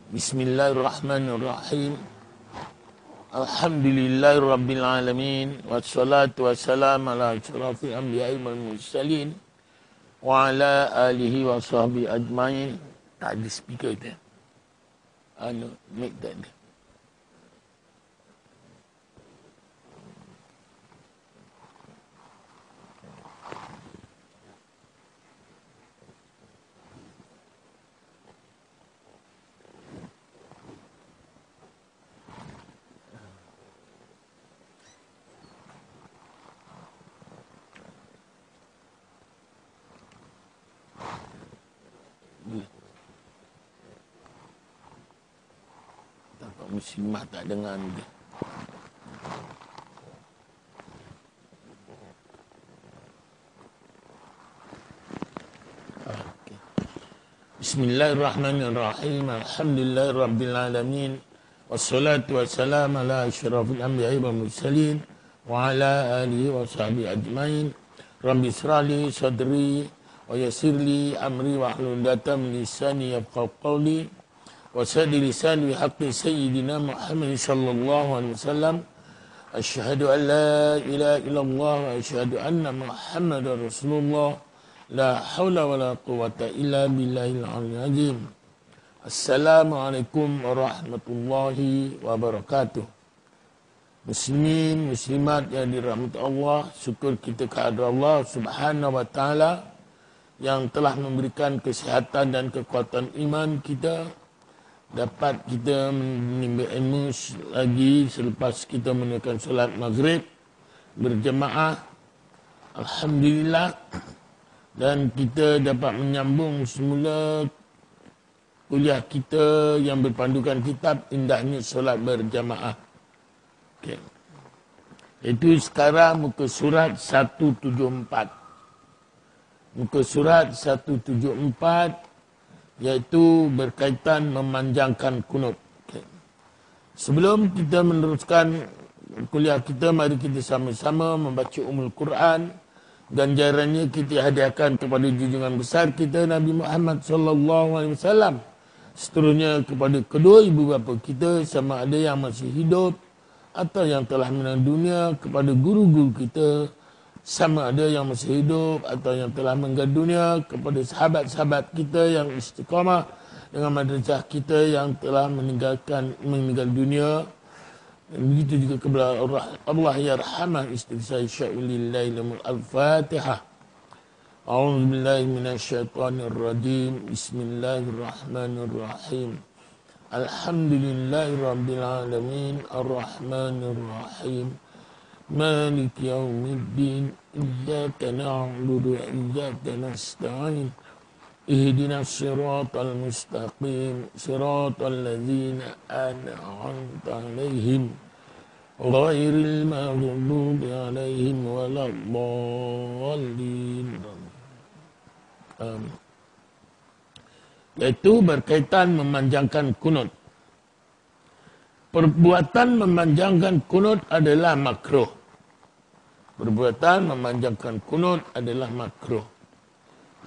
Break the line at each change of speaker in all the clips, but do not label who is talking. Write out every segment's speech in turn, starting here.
Bismillahirrahmanirrahim. Alhamdulillahirabbil alamin wassalatu wassalamu ala asyrafil anbiya'i wal mursalin wa ala alihi wa sahbihi ajmain. Tak ada speaker tu. Mic tak ada. Muslimah tak dengar dia. Okay. Bismillahirrahmanirrahim. Alhamdulillahirabbil alamin. Wassalatu wassalamu ala asyrafil anbiya'i wal mursalin wa ala alihi wa sahbihi ajmain. Rabbi israli sadri wa yassirli amri wa hlul 'uqdatam min lisani yafqahu qawli. Wasadi lisan bi haqqi sayyidina Muhammad sallallahu alaihi wasallam. Asyhadu an la ilaha illallah wa asyhadu anna Muhammadar Rasulullah. La haula wa la quwwata illa billahil aliyyil azim. Assalamualaikum warahmatullahi wabarakatuh. Muslimin, muslimat yang dirahmati Allah, syukur kita kepada Allah Subhanahu wa taala yang telah memberikan kesihatan dan kekuatan iman kita, dapat kita menimba ilmu lagi selepas kita menunaikan solat maghrib berjemaah. Alhamdulillah. Dan kita dapat menyambung semula kuliah kita yang berpandukan kitab Indahnya Solat Berjamaah. Okay. Itu sekarang muka surat 174. Muka surat 174 iaitu berkaitan memanjangkan kunut. Okay. Sebelum kita meneruskan kuliah kita, mari kita sama-sama membaca Ummul Quran. Ganjarannya kita hadiahkan kepada junjungan besar kita Nabi Muhammad sallallahu alaihi wasallam. Seterusnya kepada kedua ibu bapa kita sama ada yang masih hidup atau yang telah meninggal dunia, kepada guru-guru kita sama ada yang masih hidup atau yang telah meninggal dunia, kepada sahabat-sahabat kita yang istiqamah dengan madrasah kita yang telah meninggal dunia. Dan begitu juga kepada Allah yarhamah istri saya Syai'ulillahi al-Fatihah. A'udzu billahi minasyaitonir rajim. Bismillahirrahmanirrahim. Alhamdulillahirabbil alamin arrahmanir rahim. مالك يوم الدين إياك نعبد وإياك نستعين اهدنا الصراط المستقيم صراط الذين أنعمت عليهم غير المغضوب عليهم ولا الضالين. Yaitu berkaitan memanjangkan kunut. Perbuatan memanjangkan kunut adalah makruh. Perbuatan memanjangkan kunut adalah makruh.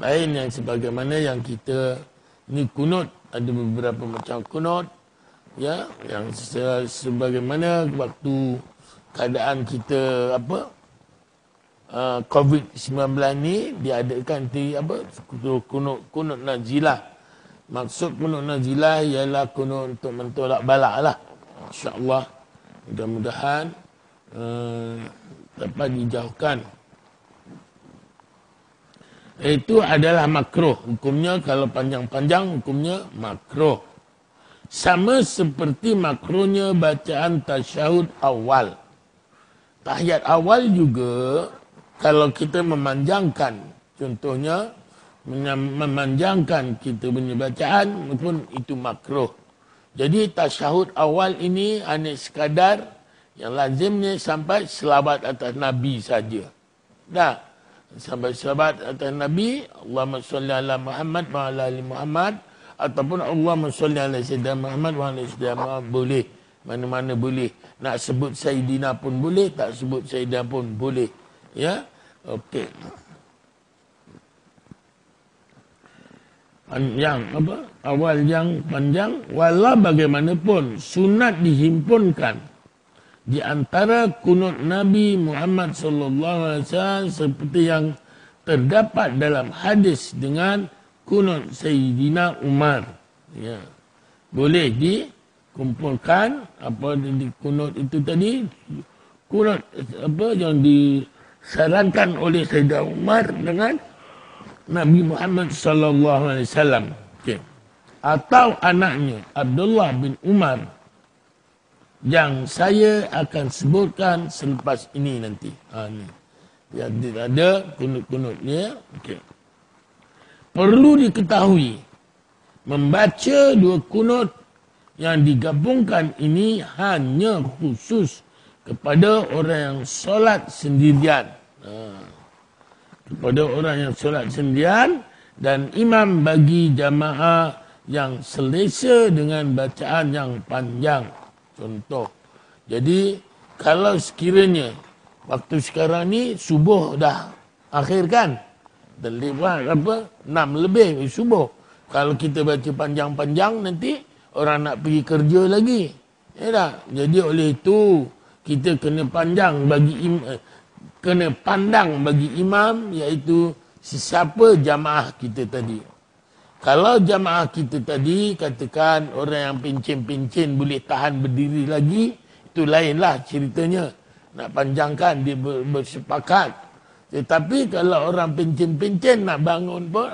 Lain yang sebagaimana yang kita ni kunut, ada beberapa macam kunut, ya, yang sebagaimana waktu keadaan kita COVID-19 ni diadakan kunut nazilah. Maksud kunut nazilah ialah kunut untuk mentolak balak lah. InsyaAllah mudah-mudahan dapat dijauhkan. Itu adalah makruh. Hukumnya kalau panjang-panjang hukumnya makruh. Sama seperti makruhnya bacaan tasyahud awal. Tahiyat awal juga kalau kita memanjangkan, contohnya memanjangkan kita punya bacaan pun itu makruh. Jadi tasyahud awal ini hanya sekadar yang lazimnya sampai selawat atas Nabi saja. Dah, sampai selawat atas Nabi, Allahumma salli ala Muhammad wa ala ali Muhammad, ataupun Allahumma salli ala Sayyidina Muhammad wa ala Sayyidina Muhammad, boleh. Mana-mana boleh. Nak sebut Sayyidina pun boleh, tak sebut Sayyidina pun boleh. Ya, okey. awal yang panjang, walau bagaimanapun sunat dihimpunkan di antara kunut Nabi Muhammad SAW seperti yang terdapat dalam hadis dengan kunut Sayyidina Umar. Ya. Boleh dikumpulkan apa di kunut itu tadi, kunut apa yang disarankan oleh Sayyidina Umar dengan Nabi Muhammad sallallahu alaihi wasallam. Okey. Atau anaknya Abdullah bin Umar yang saya akan sebutkan selepas ini nanti. Ni. Yang ada kunut-kunutnya. Okey. Perlu diketahui membaca dua kunut yang digabungkan ini hanya khusus kepada orang yang solat sendirian. Kepada orang yang solat sendirian dan imam bagi jamaah yang selesa dengan bacaan yang panjang. Contoh. Jadi kalau sekiranya waktu sekarang ni subuh dah akhir kan? Dan lewat 6 lebih subuh. Kalau kita baca panjang-panjang nanti orang nak pergi kerja lagi. Ya tak? Jadi oleh itu kita kena kena pandang bagi imam, iaitu sesiapa jamaah kita tadi. Kalau jamaah kita tadi katakan orang yang pencen-pencen boleh tahan berdiri lagi, itu lainlah ceritanya. Nak panjangkan dia bersepakat. Tetapi kalau orang pencen-pencen nak bangun pun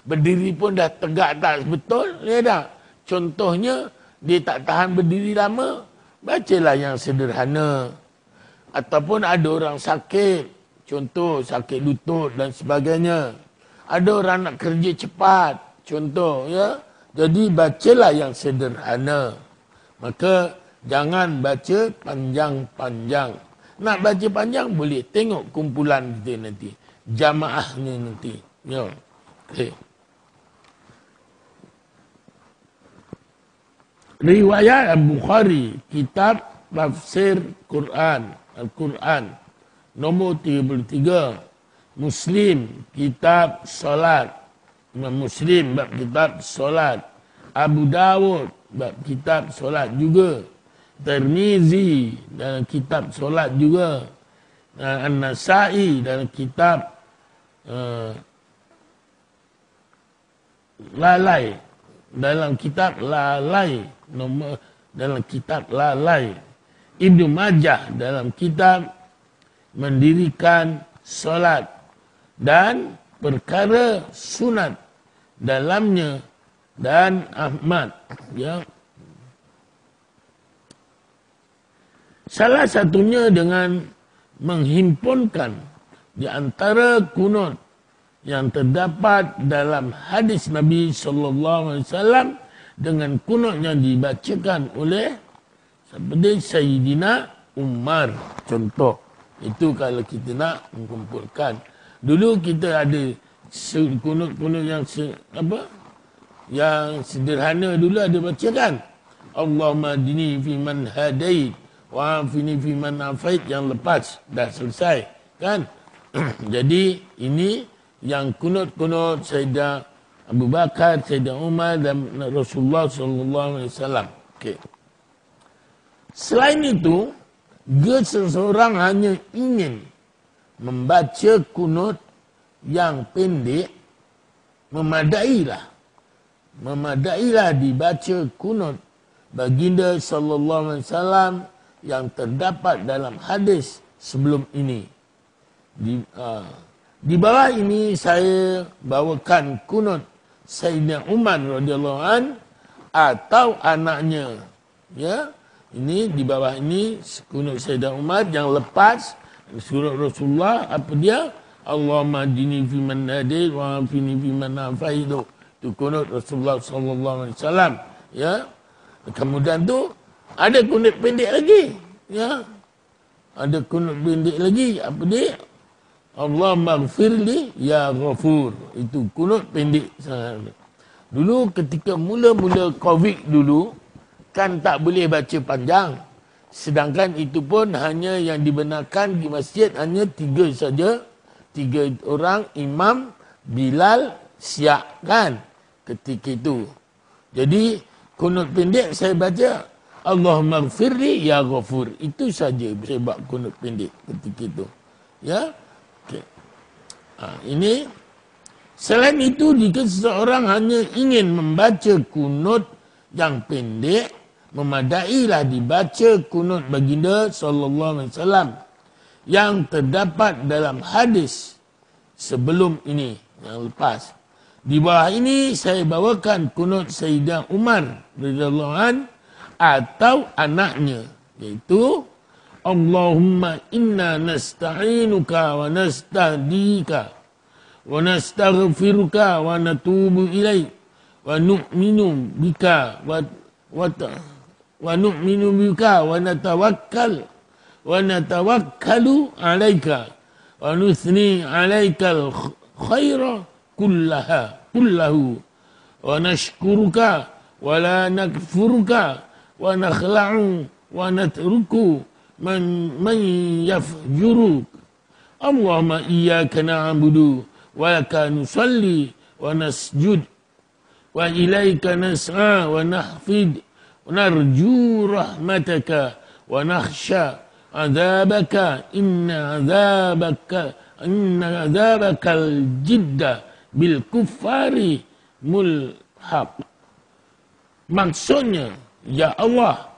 berdiri pun dah tegak tak betul, ya tak? Contohnya dia tak tahan berdiri lama, bacalah yang sederhana. Ataupun ada orang sakit, contoh sakit lutut dan sebagainya. Ada orang nak kerja cepat, contoh ya. Jadi bacalah yang sederhana. Maka jangan baca panjang-panjang. Nak baca panjang boleh tengok kumpulan kita nanti, jamaahnya nanti. Ya. Okey. Riwayat Al-Bukhari, kitab tafsir Quran, Al-Quran, nombor 33. Muslim, kitab solat. Imam Muslim, bab kitab solat. Abu Dawud, bab kitab solat juga. Tirmizi, dalam kitab solat juga. An-Nasai, dalam kitab lalai. Dalam kitab lalai. Dalam kitab lalai. Ibnu Majah dalam kitab mendirikan solat dan perkara sunat dalamnya, dan Ahmad, ya. Salah satunya dengan menghimpunkan di antara kunut yang terdapat dalam hadis Nabi sallallahu alaihi wasallam dengan kunut yang dibacakan oleh seperti Sayyidina Umar. Contoh. Itu kalau kita nak mengumpulkan. Dulu kita ada kunut-kunut yang yang sederhana dulu ada bacakan. Allahumma dini fi man hadait wa afini fi man afait, yang lepas dah selesai kan. Jadi ini yang kunut-kunut Sayyidina Abu Bakar, Sayyidina Umar dan Rasulullah sallallahu alaihi wasallam. Okey. Selain itu, jika seseorang hanya ingin membaca kunut yang pendek, memadailah dibaca kunut baginda sallallahu alaihi wasallam yang terdapat dalam hadis sebelum ini. Di bawah ini saya bawakan kunut Sayyidina Umar radhiyallahu an atau anaknya, ya. Ini di bawah ini kunut Sayyidina Umar yang lepas surat Rasulullah, apa dia? Allahumma dini fi man hadait wa afini fi man afait. Itu kunut Rasulullah sallallahu alaihi wasallam, ya. Kemudian tu ada kunut pendek lagi, ya. Ada kunut pendek lagi, apa dia? Allahumma ighfirli ya ghafur. Itu kunut pendek sangat. Dulu ketika mula-mula Covid dulu, kan tak boleh baca panjang. Sedangkan itu pun hanya yang dibenarkan di masjid hanya 3 saja. 3 orang, imam, Bilal, Syiah kan. ketika itu. Jadi kunut pendek saya baca Allahumma gfirli ya ghafur. Itu saja saya buat kunut pendek ketika itu. Ya. Okay. Ini selain itu jika seseorang hanya ingin membaca kunut yang pendek, memadailah dibaca kunut baginda sallallahu alaihi wasallam yang terdapat dalam hadis sebelum ini yang lepas. Di bawah ini saya bawakan kunut Sayyidina Umar radhiyallahu an atau anaknya, yaitu Allahumma inna nasta'inuka wa nastahdika wa nastaghfiruka wa natubu ilaik wa nu'minu bika wa nu'minu bika wa natawakkalu alaika wa nuthni alaikal khaira kullahu wa nashkuruka wa la nakfuruka wa nakhla'u wa natruku man yafjuruk. Allahumma iyyaka na'budu wa laka nusalli wa nasjud wa ilaika nas'a wa nahfid wa narju rahmataka wa nakhsha azabaka inna azabaka al-jidda bil kuffari mulhaq. Maksudnya, ya Allah,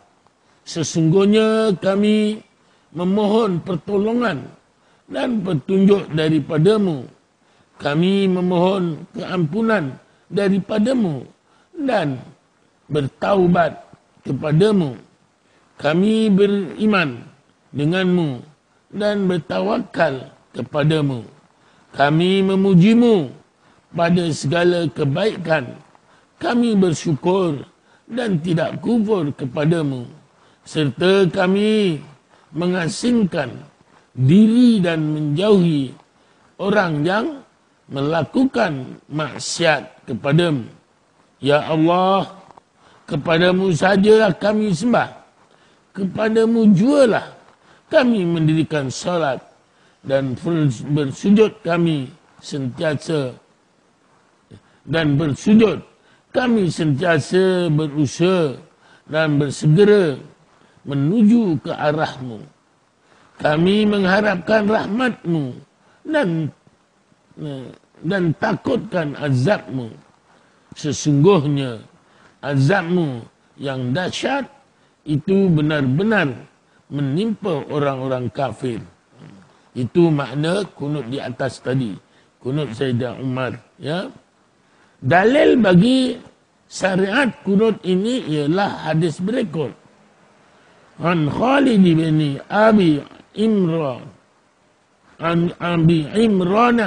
sesungguhnya kami memohon pertolongan dan petunjuk daripadamu. Kami memohon keampunan daripadamu dan bertaubat kepadamu. Kami beriman denganmu dan bertawakal kepadamu. Kami memujimu pada segala kebaikan. Kami bersyukur dan tidak kufur kepadamu. Serta kami mengasingkan diri dan menjauhi orang yang melakukan maksiat kepadamu. Ya Allah, kepadamu sajalah kami sembah. Kepadamu jualah kami mendirikan salat dan bersujud kami sentiasa kami sentiasa berusaha dan bersegera menuju ke arahmu. Kami mengharapkan rahmatmu dan takutkan azabmu. Sesungguhnya azabmu yang dahsyat itu benar-benar menimpa orang-orang kafir. Itu makna kunut di atas tadi. Kunut Sayyidina Umar. Ya. Dalil bagi syariat kunut ini ialah hadis berikut. An Khalid bin Abi Imran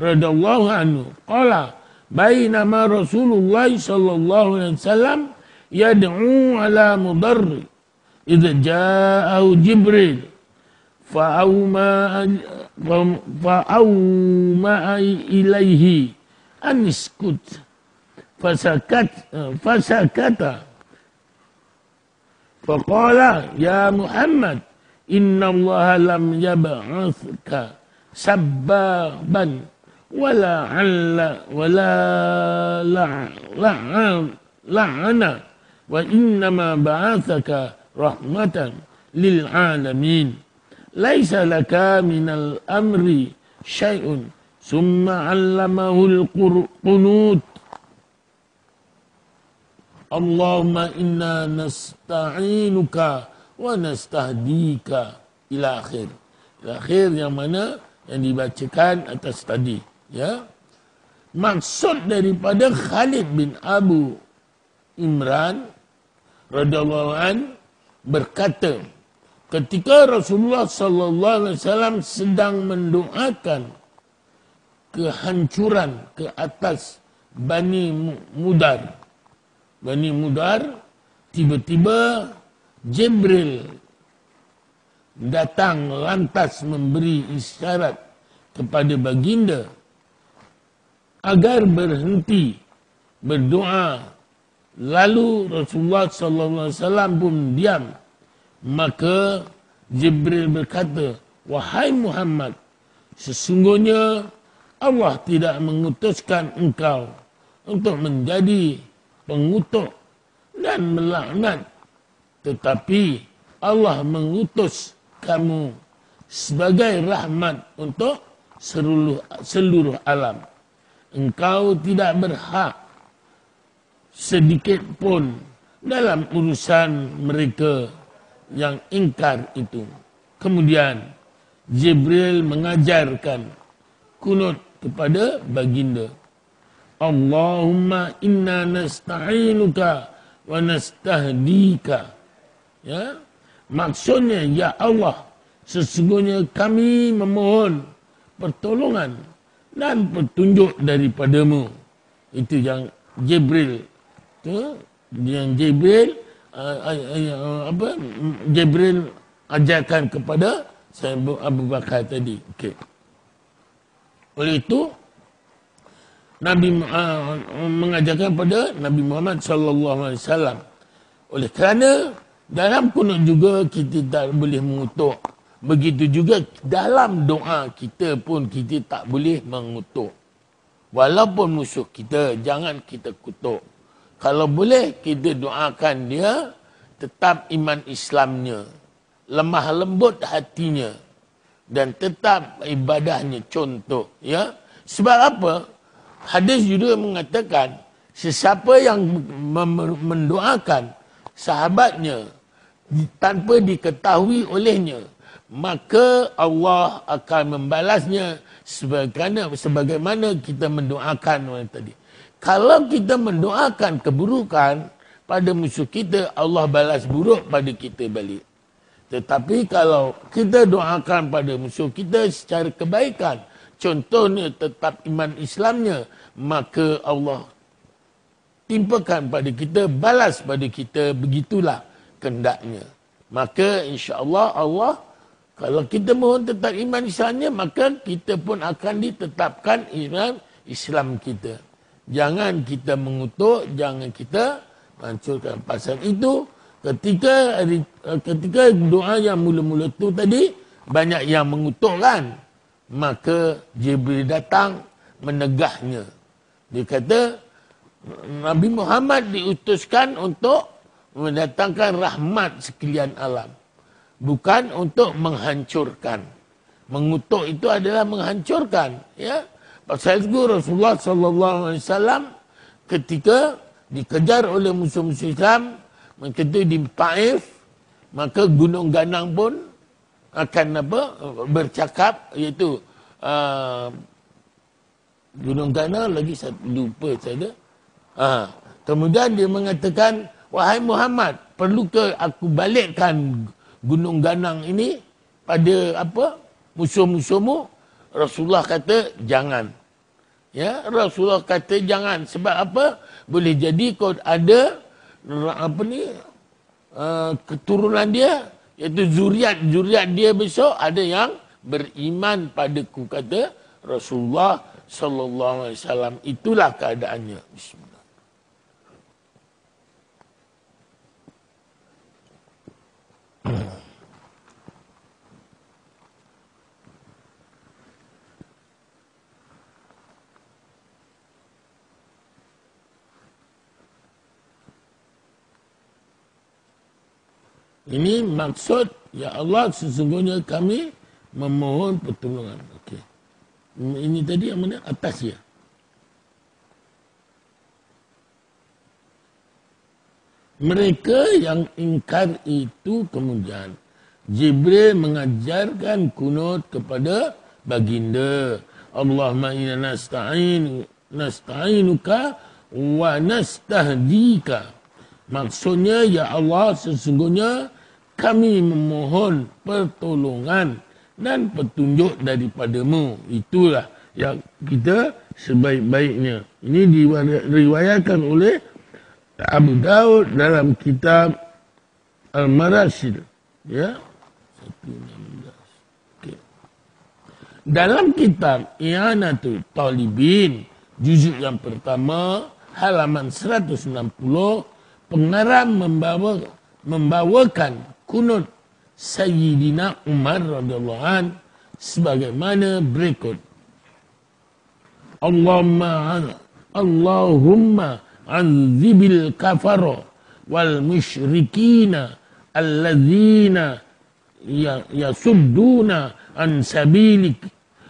radhiyallahu anhu qala bainama Rasulullah sallallahu alaihi wasallam yad'u ala mudarr idza ja'ahu Jibril fa'awma ilaihi aniskut fasakata faqala ya Muhammad inna Allah lam yab'athka sabbaban wala la'ana wa innama ba'athaka rahmatan lil alamin laisa laka minal amri syai'un summa 'allamahul qunut Allahumma inna nasta'inuka wa nastahdika ila akhir. Ila akhir yang mana yang dibacakan atas tadi. Ya. Maksud daripada Khalid bin Abu Imran radhiyallahu an berkata, ketika Rasulullah sallallahu alaihi wasallam sedang mendoakan kehancuran ke atas Bani Mudar. Bani Mudar, tiba-tiba Jibril datang lantas memberi isyarat kepada baginda agar berhenti berdoa. Lalu Rasulullah sallallahu alaihi wasallam pun diam. Maka Jibril berkata, wahai Muhammad, sesungguhnya Allah tidak mengutuskan engkau untuk menjadi pengutuk dan melaknat. Tetapi Allah mengutus kamu sebagai rahmat untuk seluruh alam. Engkau tidak berhak sedikit pun dalam urusan mereka yang ingkar itu. Kemudian Jibril mengajarkan kunut kepada baginda. Allahumma inna nasta'inuka wa nastahdika. Ya, maksudnya, ya Allah, sesungguhnya kami memohon pertolongan dan petunjuk daripadamu. Itu yang Jibril, Jibril ajarkan kepada Sayyidina Abu Bakar tadi. Okey. Oleh itu Nabi mengajarkan pada Nabi Muhammad sallallahu alaihi wasallam. Oleh kerana dalam kunut juga kita tak boleh mengutuk. Begitu juga dalam doa kita pun kita tak boleh mengutuk. Walaupun musuh kita, jangan kita kutuk. Kalau boleh kita doakan dia tetap iman Islamnya, lemah lembut hatinya dan tetap ibadahnya contoh. Ya, sebab apa? Hadis juga mengatakan sesiapa yang mendoakan sahabatnya tanpa diketahui olehnya, maka Allah akan membalasnya sebagaimana kita mendoakan orang tadi. Kalau kita mendoakan keburukan pada musuh kita, Allah balas buruk pada kita balik. Tetapi kalau kita doakan pada musuh kita secara kebaikan, contohnya tetap iman Islamnya, maka Allah timpakan pada kita, balas pada kita, begitulah kehendaknya. Maka insya-Allah Allah, kalau kita mohon tetap iman Islamnya, maka kita pun akan ditetapkan iman Islam kita. Jangan kita mengutuk, jangan kita hancurkan. Pasal itu ketika doa yang mula-mula tu tadi banyak yang mengutuk kan, maka Jibril datang menegahnya. Dia kata Nabi Muhammad diutuskan untuk mendatangkan rahmat sekalian alam, bukan untuk menghancurkan. Mengutuk itu adalah menghancurkan, ya. Pasal itu Rasulullah sallallahu alaihi wasallam ketika dikejar oleh musuh-musuh Islam, ketika di Taif, maka gunung ganang pun akan bercakap, iaitu gunung ganang lagi satu lupa saya. Kemudian dia mengatakan, wahai Muhammad, perlukah aku balikkan gunung ganang ini pada musuh-musuhmu? Rasulullah kata jangan. Ya, Rasulullah kata jangan sebab apa? Boleh jadi kau ada keturunan dia, iaitu zuriat dia besok ada yang beriman padaku, kata Rasulullah sallallahu alaihi wasallam. Itulah keadaannya. Bismillah. Ini maksud, ya Allah, sesungguhnya kami memohon pertolongan. Okey. Ini tadi yang mana? Atas ya. Mereka yang ingkar itu kemudian Jibril mengajarkan kunut kepada baginda. Allahumma inna nasta'inuka wa nastahdika. Maksudnya, ya Allah, sesungguhnya kami memohon pertolongan dan petunjuk daripadamu. Itulah yang kita sebaik-baiknya. Ini diriwayatkan oleh Abu Daud dalam kitab Al-Marasil. Ya. 116. Okay. Dalam kitab I'anatul Talibin, juzuk yang pertama, halaman 160, pengarang membawakan kunut Sayyidina Umar radhiyallahu an sebagaimana berikut. Allahumma Allahumma anzibil kafara wal musyrikina alladzina yasudduna an sabilik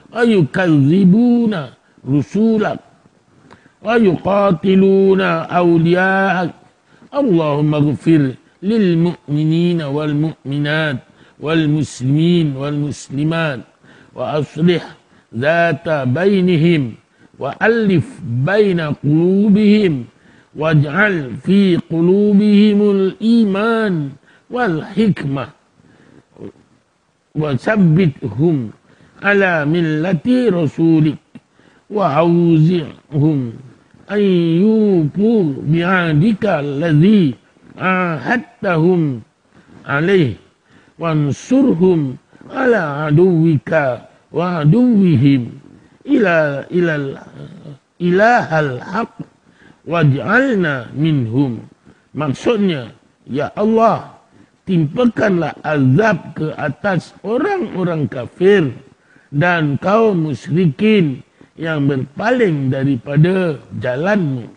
wa yukadzibuna rusulak wa yuqatiluna awliya'ak. Allahumma ighfir lil mu'minina wal mu'minat wal muslimin wal muslimat wa aslih dhata bainihim wa alif baina qulubihim waj'al fi qulubihimul iman wal hikmah wa sabbithum ala millati rasulik wa auzi'hum an yufu bi'adika alladhi ahadtahum alaih wansurhum ala aduwika wa aduwihim ilahal haq waj'alna minhum. Maksudnya, ya Allah, timpakanlah azab ke atas orang-orang kafir dan kaum musyrikin yang berpaling daripada jalanmu,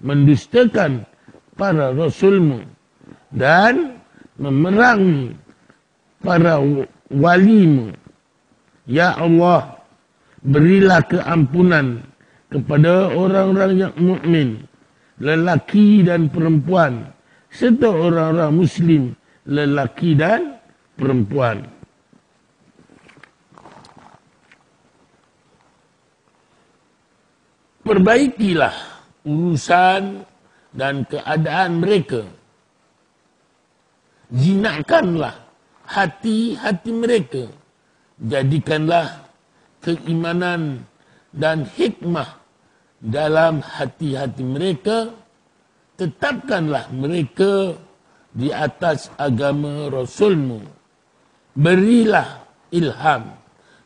mendustakan para rasulmu dan memerangi para walimu. Ya Allah, berilah keampunan kepada orang-orang yang mukmin, lelaki dan perempuan, serta orang-orang muslim, lelaki dan perempuan. Perbaikilah urusan dan keadaan mereka. Jinakkanlah hati-hati mereka. Jadikanlah keimanan dan hikmah dalam hati-hati mereka. Tetapkanlah mereka di atas agama Rasulmu. Berilah ilham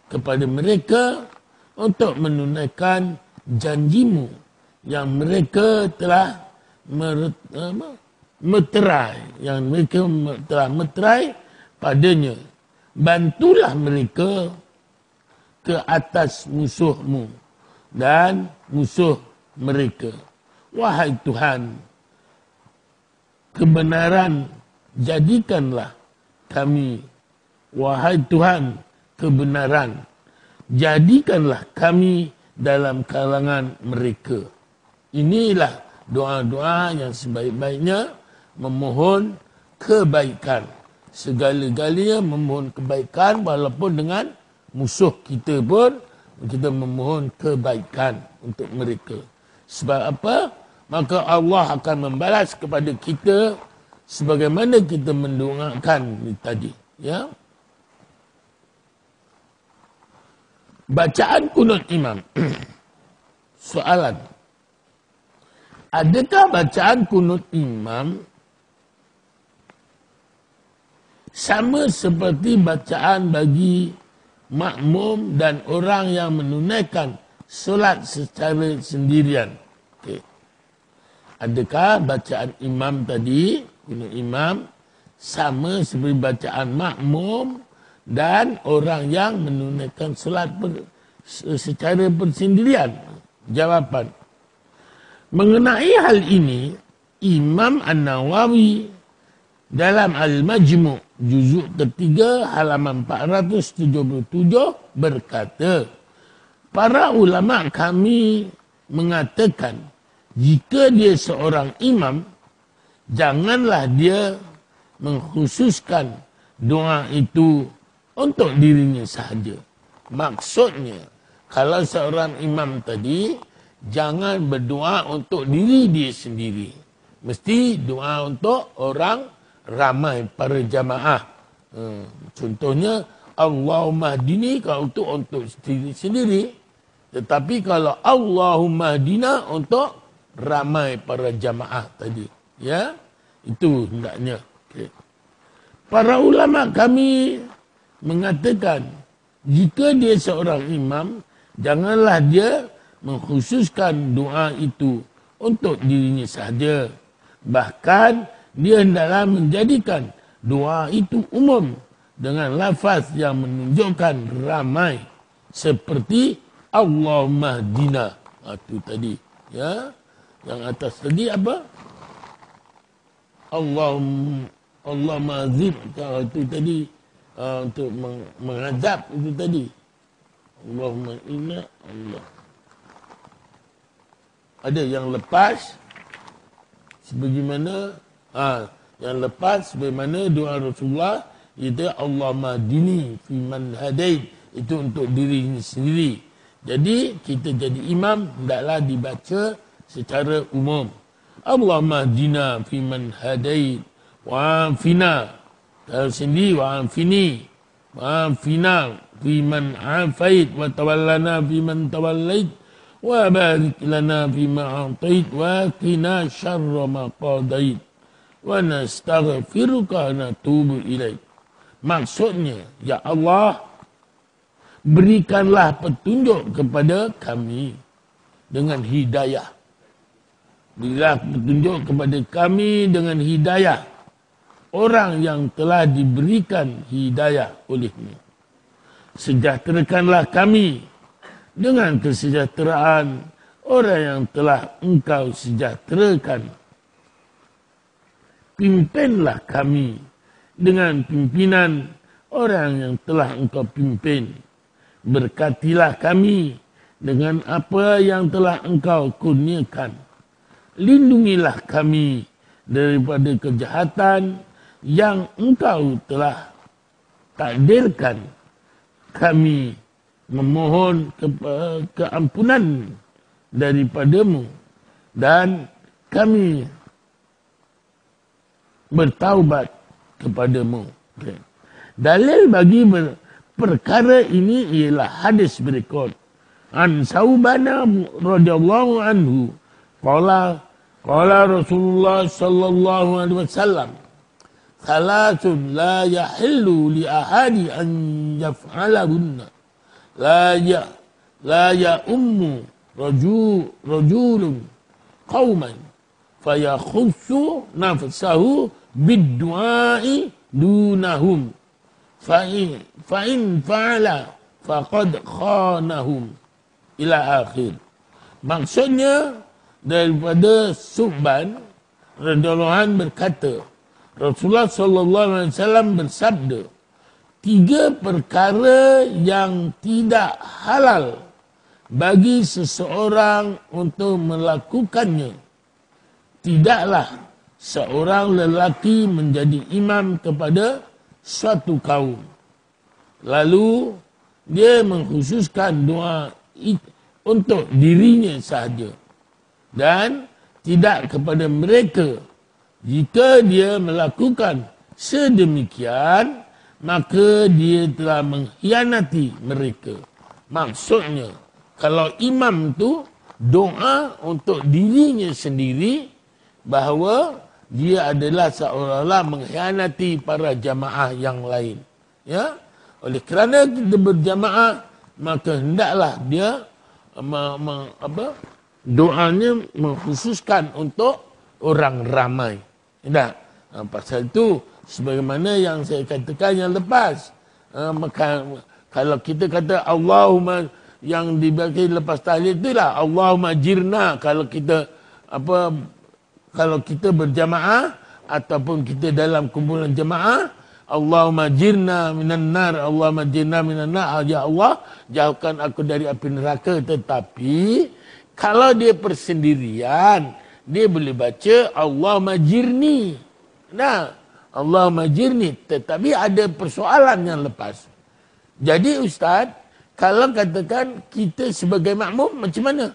kepada mereka untuk menunaikan janjimu yang mereka telah meterai padanya. Bantulah mereka ke atas musuhmu dan musuh mereka. Wahai Tuhan, kebenaran jadikanlah kami. Wahai Tuhan, kebenaran jadikanlah kami dalam kalangan mereka. Inilah doa-doa yang sebaik-baiknya memohon kebaikan. Segala-galanya memohon kebaikan, walaupun dengan musuh kita pun kita memohon kebaikan untuk mereka. Sebab apa? Maka Allah akan membalas kepada kita sebagaimana kita mendoakan tadi. Ya. Bacaan kunut imam. Soalan. Adakah bacaan kunut imam sama seperti bacaan bagi makmum dan orang yang menunaikan solat secara sendirian? Okay. Adakah bacaan imam tadi, kunut imam, sama seperti bacaan makmum dan orang yang menunaikan solat secara bersendirian? Jawapan. Mengenai hal ini, Imam An-Nawawi dalam Al-Majmu' juzuk ketiga halaman 477 berkata, para ulama kami mengatakan, jika dia seorang imam, janganlah dia mengkhususkan doa itu untuk dirinya sahaja. Maksudnya, kalau seorang imam tadi, jangan berdoa untuk diri dia sendiri. Mesti doa untuk orang ramai, para jamaah. Contohnya, Allahumma hdini kalau untuk diri sendiri. Tetapi kalau Allahumma hdina untuk ramai para jamaah tadi. Ya, itu hendaknya. Okay. Para ulama kami mengatakan, jika dia seorang imam, janganlah dia mengkhususkan doa itu untuk dirinya sahaja. Bahkan dia hendaklah menjadikan doa itu umum dengan lafaz yang menunjukkan ramai, seperti Allahumma hdina. Itu tadi. Ya, yang atas tadi apa? Allahumma azib, kalau itu tadi untuk mengazab itu tadi. Allahumma inna Allah. Ada yang lepas sebagaimana yang lepas sebagaimana doa Rasulullah, itu Allahumma dini fi man hadait, itu untuk diri sendiri. Jadi kita jadi imam hendaklah dibaca secara umum. Allahumma dina fi man hadait wa afina, kalau sendiri wa afini, wa afina fi man afait wa tawallana fi man tawallait wa barik lana fima a'tait wa qina syarra ma qadait wa nastaghfiruka natubu ilaik. Maksudnya, ya Allah, berikanlah petunjuk kepada kami dengan hidayah. Berilah petunjuk kepada kami dengan hidayah orang yang telah diberikan hidayah olehmu. Sejahterakanlah kami dengan kesejahteraan orang yang telah engkau sejahterakan. Pimpinlah kami dengan pimpinan orang yang telah engkau pimpin. Berkatilah kami dengan apa yang telah engkau kurniakan. Lindungilah kami daripada kejahatan yang engkau telah takdirkan. Kami memohon keampunan daripadamu dan kami bertaubat kepadamu. Okay. Dalil bagi perkara ini ialah hadis berikut. An Saubana radhiyallahu anhu qala Rasulullah sallallahu alaihi wasallam, thalathun la yahillu li ahadi an yaf'alahunna. La ummu rajulun qauman fayakhussu nafsahu bid-du'a'i dunahum fa in fa'ala faqad khanahum ila akhir. Maksudnya daripada Subban radhiyallahu anhu berkata, Rasulullah sallallahu alaihi wasallam bersabda, 3 perkara yang tidak halal bagi seseorang untuk melakukannya. Tidaklah seorang lelaki menjadi imam kepada suatu kaum, lalu dia mengkhususkan doa untuk dirinya sahaja dan tidak kepada mereka. Jika dia melakukan sedemikian, maka dia telah mengkhianati mereka. Maksudnya, kalau imam tu doa untuk dirinya sendiri, bahawa dia adalah seolah-olah mengkhianati para jamaah yang lain. Ya, oleh kerana kita berjamaah, maka hendaklah dia doanya mengkhususkan untuk orang ramai. Tak? Pasal itu, sebagaimana yang saya katakan yang lepas, kalau kita kata Allahumma, yang dibagi lepas tahlil itulah Allahumma jirna, kalau kita berjamaah ataupun kita dalam kumpulan jamaah, Allahumma jirna minan nar, Allahumma jirna minan nar, ya Allah, jauhkan aku dari api neraka. Tetapi kalau dia persendirian, dia boleh baca Allahumma jirni. Nah, Allahumma jirni. Tetapi ada persoalan yang lepas. Jadi Ustaz, kalau katakan kita sebagai makmum, macam mana?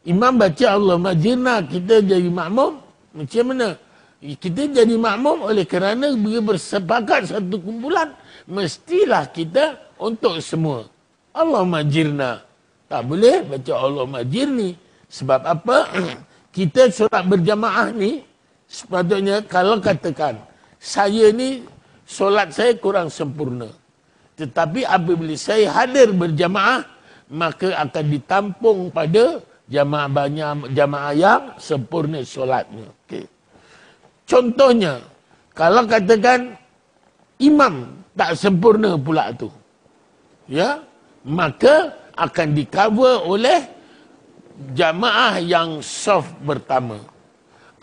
Imam baca Allahumma jirna, kita jadi makmum, macam mana? Kita jadi makmum oleh kerana bila bersepakat satu kumpulan, mestilah kita untuk semua. Allahumma jirna. Tak boleh baca Allahumma jirni. Sebab apa? Kita solat berjamaah ni, sepatutnya kalau katakan, saya ni solat saya kurang sempurna. Tetapi apabila saya hadir berjamaah, maka akan ditampung pada jamaah yang sempurna solatnya. Okay. Contohnya, kalau katakan imam tak sempurna pula tu, ya, maka akan di-cover oleh jamaah yang saf pertama.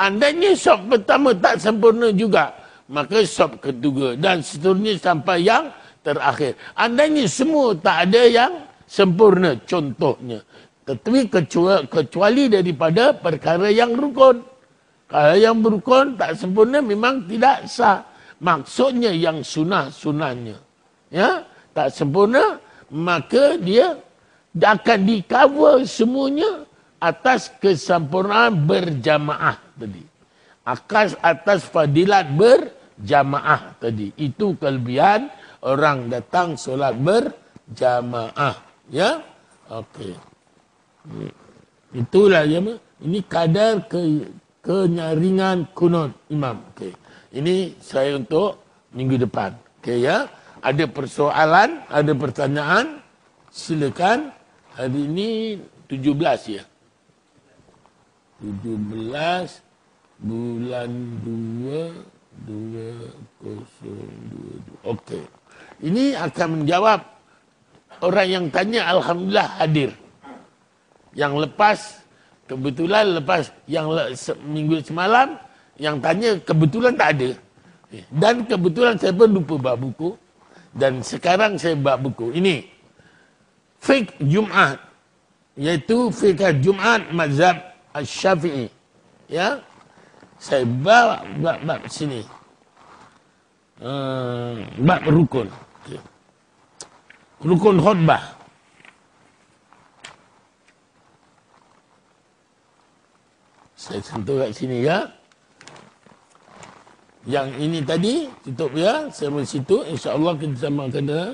Andainya saf pertama tak sempurna juga, maka saf kedua dan seterusnya sampai yang terakhir. Andainya semua tak ada yang sempurna, contohnya. Tetapi kecuali daripada perkara yang rukun. Kalau yang berukun tak sempurna memang tidak sah. Maksudnya yang sunah-sunahnya. Ya, tak sempurna, maka dia akan di-cover semuanya atas kesempurnaan berjamaah tadi. Atas fadilat berjamaah tadi. Itu kelebihan orang datang solat berjamaah. Ya, okey. Itulah ya. Ini kadar kenyaringan kunut imam. Okey. Ini saya untuk minggu depan. Okey ya. Ada persoalan, ada pertanyaan, silakan. Hari ini 17 ya. 17 bulan 2 2022. Okey. Ini akan menjawab orang yang tanya, alhamdulillah hadir. Yang lepas kebetulan yang minggu semalam yang tanya kebetulan tak ada. Dan kebetulan saya pun lupa bawa buku. Dan sekarang saya bawa buku. Ini. Fiqh Jumat. Iaitu fiqh Jumat mazhab Asy-Syafi'i. Ya. Saya bawa bab sini. Bab rukun. Okay. Rukun khutbah. Saya sentuh kat sini ya. Yang ini tadi, tutup ya. Saya beri situ. InsyaAllah kita sama kena.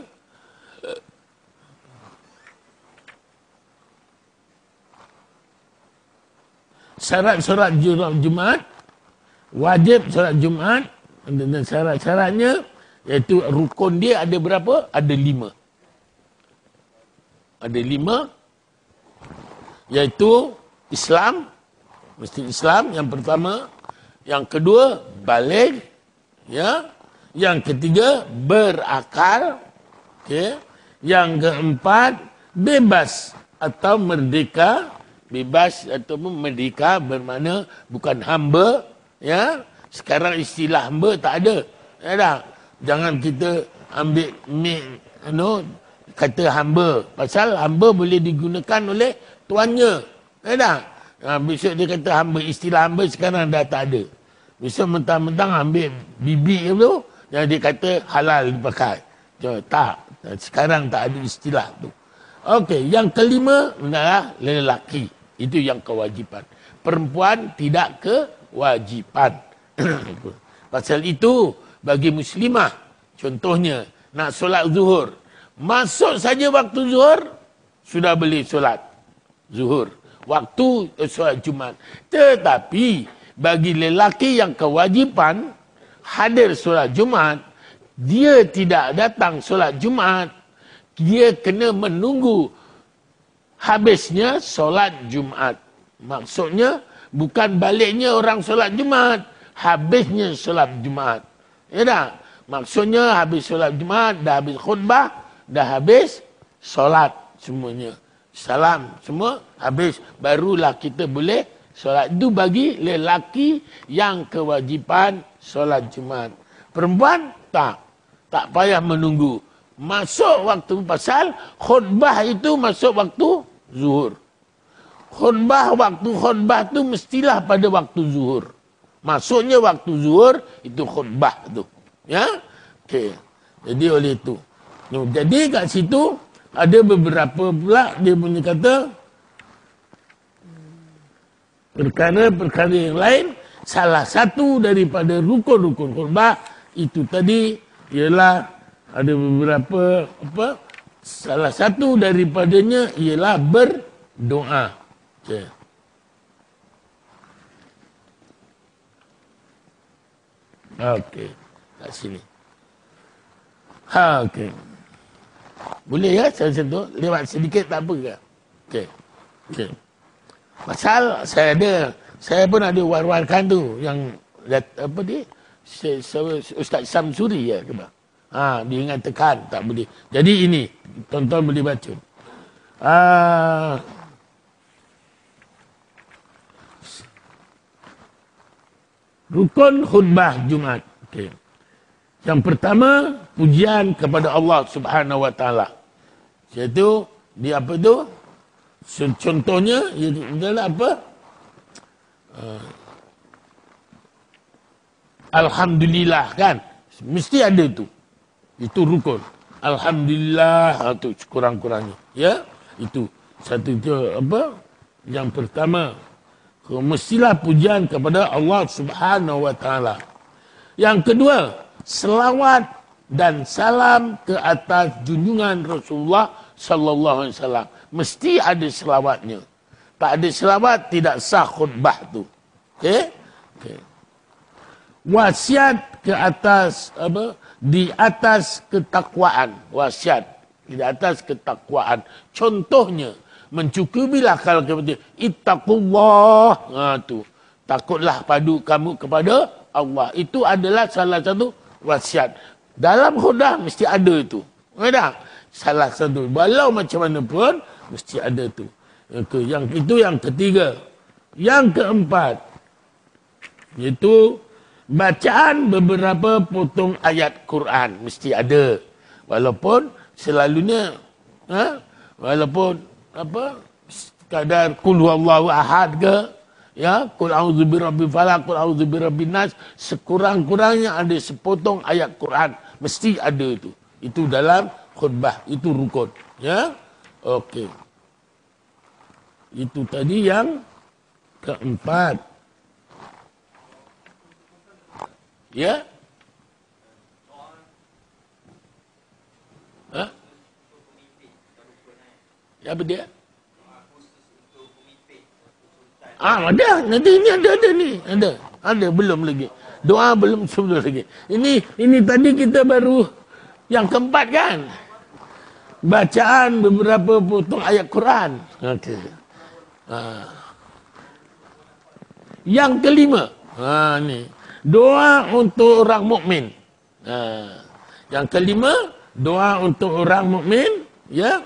Syarat solat Jumaat. Wajib solat Jumaat. Dan syarat-syaratnya, iaitu rukun dia ada berapa? Ada 5. Ada 5. Iaitu Islam. Mesti Islam yang pertama. Yang kedua, baligh. Ya. Yang ketiga, berakal. Okay. Yang keempat, bebas atau merdeka. Bebas atau merdeka bermakna bukan hamba. Ya. Sekarang istilah hamba tak ada. Ya tak? Jangan kita ambil kata hamba. Pasal hamba boleh digunakan oleh tuannya. Ya tak? Besok dia kata hamba. Istilah hamba sekarang dah tak ada. Besok mentang-mentang ambil bibi tu, yang dia kata halal dipakai. Tak. Sekarang tak ada istilah tu. Okey, yang kelima adalah lelaki. Itu yang kewajipan. Perempuan tidak kewajipan. Pasal itu, bagi muslimah, contohnya, nak solat zuhur. Masuk saja waktu zuhur, sudah boleh solat zuhur. Waktu solat Jumaat. Tetapi, bagi lelaki yang kewajipan hadir solat Jumaat, dia tidak datang solat Jumaat, dia kena menunggu habisnya solat Jumaat. Maksudnya, bukan baliknya orang solat Jumaat, habisnya solat Jumaat. Ya tak? Maksudnya, habis solat Jumaat, dah habis khutbah, dah habis solat semuanya. Salam, semua habis. Barulah kita boleh solat. Itu bagi lelaki yang kewajipan solat Jumaat. Perempuan, tak. Tak payah menunggu. Masuk waktu, pasal khutbah itu masuk waktu zuhur. Waktu khutbah tu mestilah pada waktu zuhur. Masuknya waktu zuhur, itu khutbah tu. Ya? Okey. Jadi oleh itu. Jadi kat situ, ada beberapa pula dia punya kata, perkara-perkara yang lain, salah satu daripada rukun-rukun khutbah itu tadi ialah ada beberapa salah satu daripadanya ialah berdoa. Okay. Okey, kat sini. Okey. Boleh ya saya sentuh lewat sedikit tak apa ke? Okey. Okey. Pasal saya pun ada war-warkan tu yang apa dia? Ustaz Samsuri ya ke bang? Dia ingat tekan tak boleh. Jadi ini tonton boleh baca. Rukun khutbah Jumaat. Okay. Yang pertama, pujian kepada Allah Subhanahu Wa Taala. Iaitu di apa tu? Contohnya adalah apa? Alhamdulillah kan? Mesti ada tu. Itu rukun. Alhamdulillah tu kurang-kurangnya. Ya? Itu. Satu itu apa? Yang pertama, mestilah pujian kepada Allah Subhanahu Wa Taala. Yang kedua, selawat dan salam ke atas junjungan Rasulullah sallallahu alaihi wasallam. Mesti ada selawatnya. Tak ada selawat tidak sah khutbah tu. Okey? Okey. Wasiat ke atas apa? Di atas ketakwaan. Wasiat di atas ketakwaan. Contohnya, mencukupilah kalau kepada ittaqullah. Tu. Takutlah padu kamu kepada Allah. Itu adalah salah satu wasiat. Dalam khutbah mesti ada itu. Ada? Salah satu. Walau macam mana pun mesti ada tu. Yang itu yang ketiga. Yang keempat, iaitu bacaan beberapa potong ayat Quran mesti ada. Walaupun selalunya walaupun apa kadar qul huwallahu ahad ke, ya, qul a'udzu birabbil falaq, qul a'udzu birabbin nas, sekurang-kurangnya ada sepotong ayat Quran mesti ada itu. Itu dalam khutbah, itu rukun, ya. Okey. Itu tadi yang keempat. Ya? Ha? Apa dia? Ada. Nanti ini ada ni. Ada belum lagi. Doa belum sebelum lagi. Ini tadi kita baru yang keempat kan? Bacaan beberapa potong ayat Quran. Okey. Yang kelima. Ni. Doa untuk orang mukmin. Yang kelima, doa untuk orang mukmin, ya.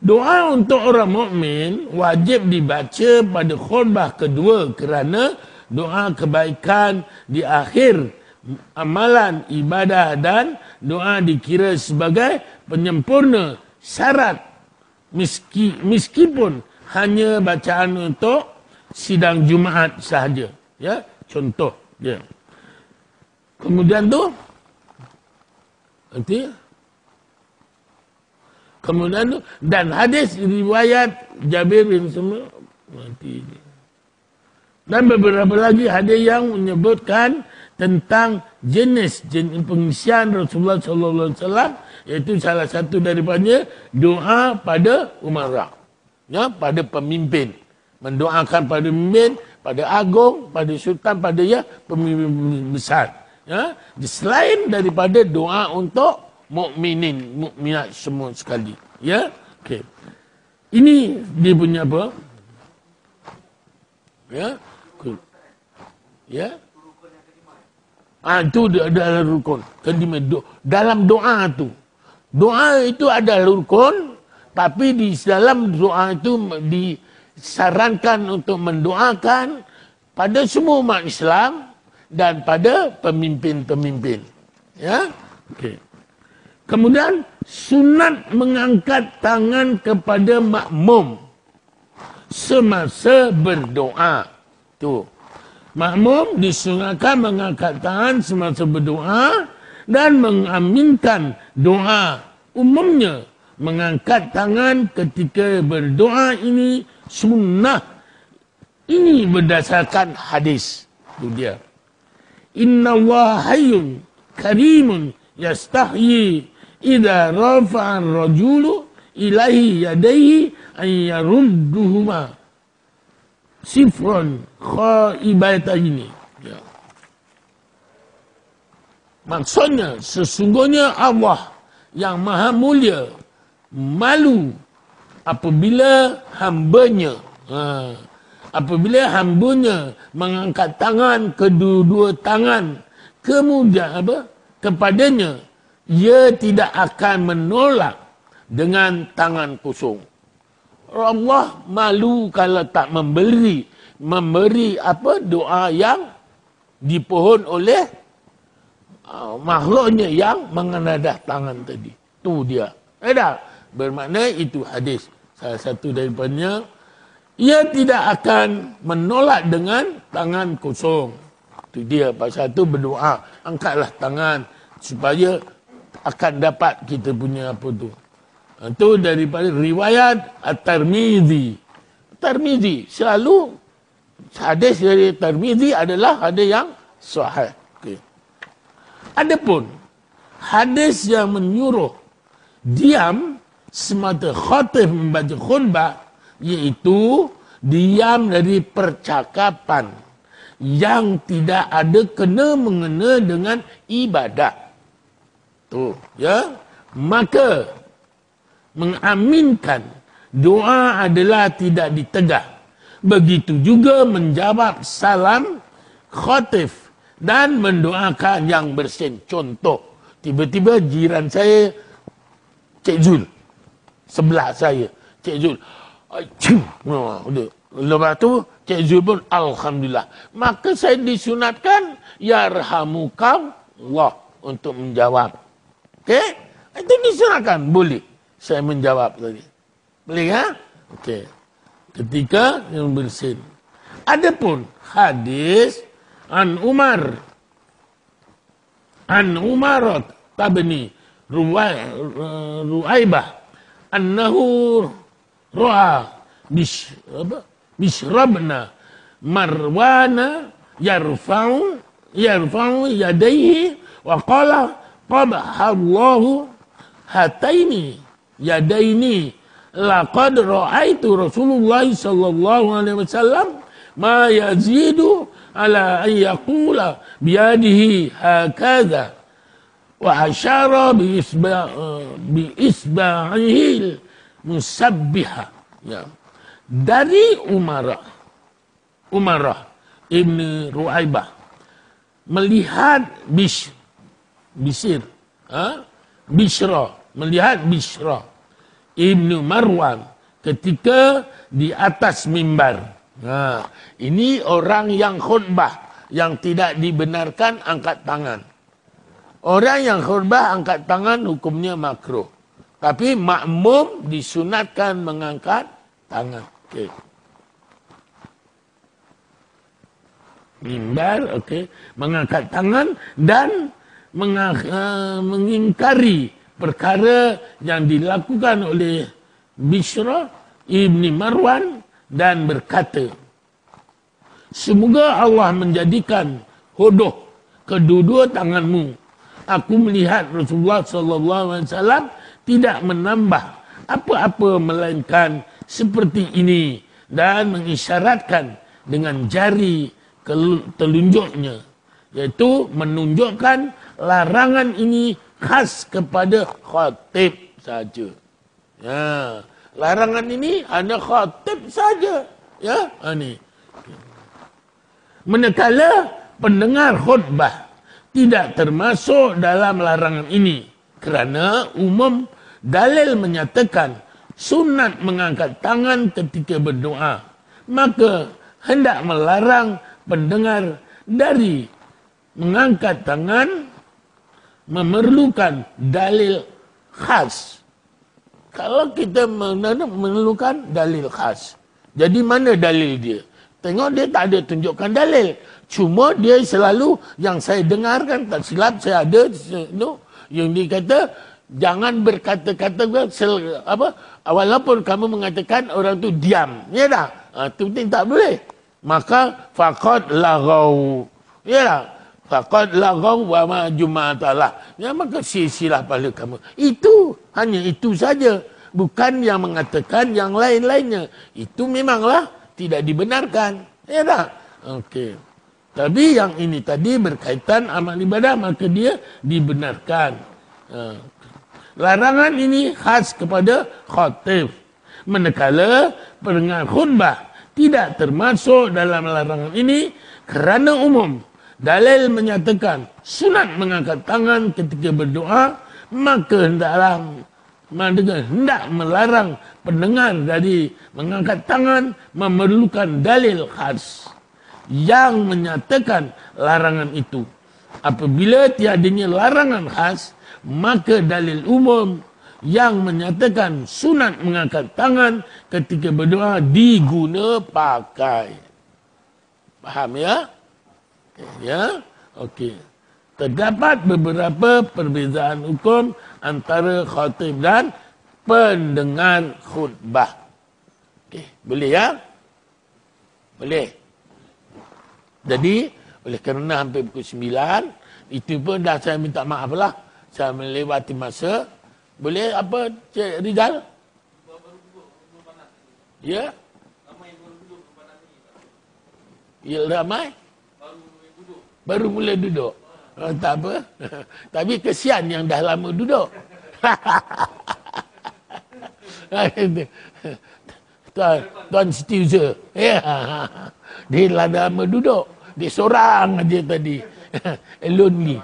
Doa untuk orang mukmin wajib dibaca pada khutbah kedua kerana doa kebaikan di akhir amalan ibadah dan doa dikira sebagai penyempurna syarat meskipun hanya bacaan untuk sidang Jumaat sahaja, ya. Contoh dia. Kemudian tu nanti kemudian tu dan hadis riwayat Jabir bin Samurah nanti dan beberapa lagi hadis yang menyebutkan tentang jenis pengisian Rasulullah sallallahu alaihi wasallam, iaitu salah satu daripadanya doa pada umarah, ya, pada pemimpin, mendoakan pada pemimpin, pada agung, pada sultan, pada ya pemimpin besar. Ya, selain daripada doa untuk mukminin, mukminat semua sekali. Ya, okey. Ini dia punya apa? Ya, cool. Ya. Itu adalah rukun. Dalam doa tu. Doa itu adalah rukun, tapi di dalam doa itu disarankan untuk mendoakan pada semua umat Islam dan pada pemimpin-pemimpin. Ya. Okey. Kemudian sunat mengangkat tangan kepada makmum semasa berdoa. Tu. Makmum disunatkan mengangkat tangan semasa berdoa dan mengaminkan doa. Umumnya mengangkat tangan ketika berdoa ini sunnah. Ini berdasarkan hadis. Itu dia. Inna Allah hayyun karimun yastahyi idza rafa'a ar-rajulu ilaihi yadayhi an yarudduhuma sifran khaibataini. Ya. Maksudnya sesungguhnya Allah yang maha mulia malu apabila hambanya mengangkat tangan kedua-dua tangan kemudian kepadanya, ia tidak akan menolak dengan tangan kosong. Allah malu kalau tak memberi doa yang dipohon oleh makhluknya yang mengenadah tangan tadi. Tu dia. Ada bermakna itu hadis. Salah satu daripadanya, ia tidak akan menolak dengan tangan kosong. Itu dia. Pasal tu berdoa. Angkatlah tangan supaya akan dapat kita punya apa tu. Itu daripada riwayat At-Tirmizi. Tirmizi selalu hadis dari Tirmizi adalah hadis yang sahih. Okay. Adapun hadis yang menyuruh diam semata khatib membaca khutbah, iaitu diam dari percakapan yang tidak ada kena-mengena dengan ibadat. Tu, ya. Maka mengaminkan doa adalah tidak ditegah. Begitu juga menjawab salam khatib dan mendoakan yang bersin. Contoh, tiba-tiba jiran saya, Cik Zul, sebelah saya, Cik Zul, lepas tu Cik Zul pun alhamdulillah. Maka saya disunatkan yarhamukallah untuk menjawab. Okey? Itu disunatkan, boleh saya menjawab tadi. Boleh ha? Okey. Ketika yang bersin. Adapun hadis an Umarat tabni Ruaibah annahu ra'a bishrabna Marwana yarfa'u yadayhi wa qala qabahallahu hataini yadaini laqad ra'aitu Rasulullah sallallahu alaihi wasallam ma yazidu ala an yaqula biyadihi hakadha wa asyara bi isba'ihi musabbiha. Ya. Dari Umarah Ibn Ruaibah melihat melihat Bishra Ibnu Marwan ketika di atas mimbar. Ini orang yang khutbah yang tidak dibenarkan angkat tangan. Orang yang khutbah angkat tangan hukumnya makruh. Tapi makmum disunatkan mengangkat tangan. Okay. Mimbar, okay. Mengangkat tangan dan mengingkari perkara yang dilakukan oleh Bishra Ibni Marwan dan berkata, semoga Allah menjadikan hodoh kedua tanganmu. Aku melihat Rasulullah SAW tidak menambah apa-apa melainkan seperti ini dan mengisyaratkan dengan jari telunjuknya, iaitu menunjukkan larangan ini khas kepada khatib saja. Ya, larangan ini hanya khatib saja. Ya, ini. Manakala pendengar khutbah tidak termasuk dalam larangan ini kerana umum dalil menyatakan sunat mengangkat tangan ketika berdoa, maka hendak melarang pendengar dari mengangkat tangan memerlukan dalil khas. Kalau kita memerlukan dalil khas, jadi mana dalil dia? Tengok dia tak ada tunjukkan dalil. Cuma dia selalu, yang saya dengarkan, tak silap saya ada, yang dia kata, jangan berkata-kata, walaupun kamu mengatakan orang tu diam. Ya tak? Itu tak boleh. Maka, faqad laghaw. Ya tak? Faqad laghaw wa ma juma'atalah. Ya, maka sia-sialah pada kamu. Itu, hanya itu saja. Bukan yang mengatakan yang lain-lainnya. Itu memanglah tidak dibenarkan. Ya tak? Okey. Tapi yang ini tadi berkaitan amal ibadah, maka dia dibenarkan. Larangan ini khas kepada khatib. Manakala pendengar khutbah tidak termasuk dalam larangan ini kerana umum. Dalil menyatakan sunat mengangkat tangan ketika berdoa, maka hendak melarang pendengar dari mengangkat tangan memerlukan dalil khas. yang menyatakan larangan itu. Apabila tiadanya larangan khas, maka dalil umum yang menyatakan sunat mengangkat tangan ketika berdoa diguna pakai. Faham ya? Ya? Okey. Terdapat beberapa perbezaan hukum antara khatib dan pendengar khutbah. Okey, boleh ya? Boleh. Jadi, oleh kerana hampir pukul 9, itu pun dah saya minta maaf lah. Saya melewati masa. Boleh apa, Cik Rizal? Ya? Ya, ramai? Baru mula duduk. Tak apa. Tapi kesian yang dah lama duduk. Tuan Setiausaha. Ya. Dia dah lama duduk. Dia seorang aja tadi. Lonely.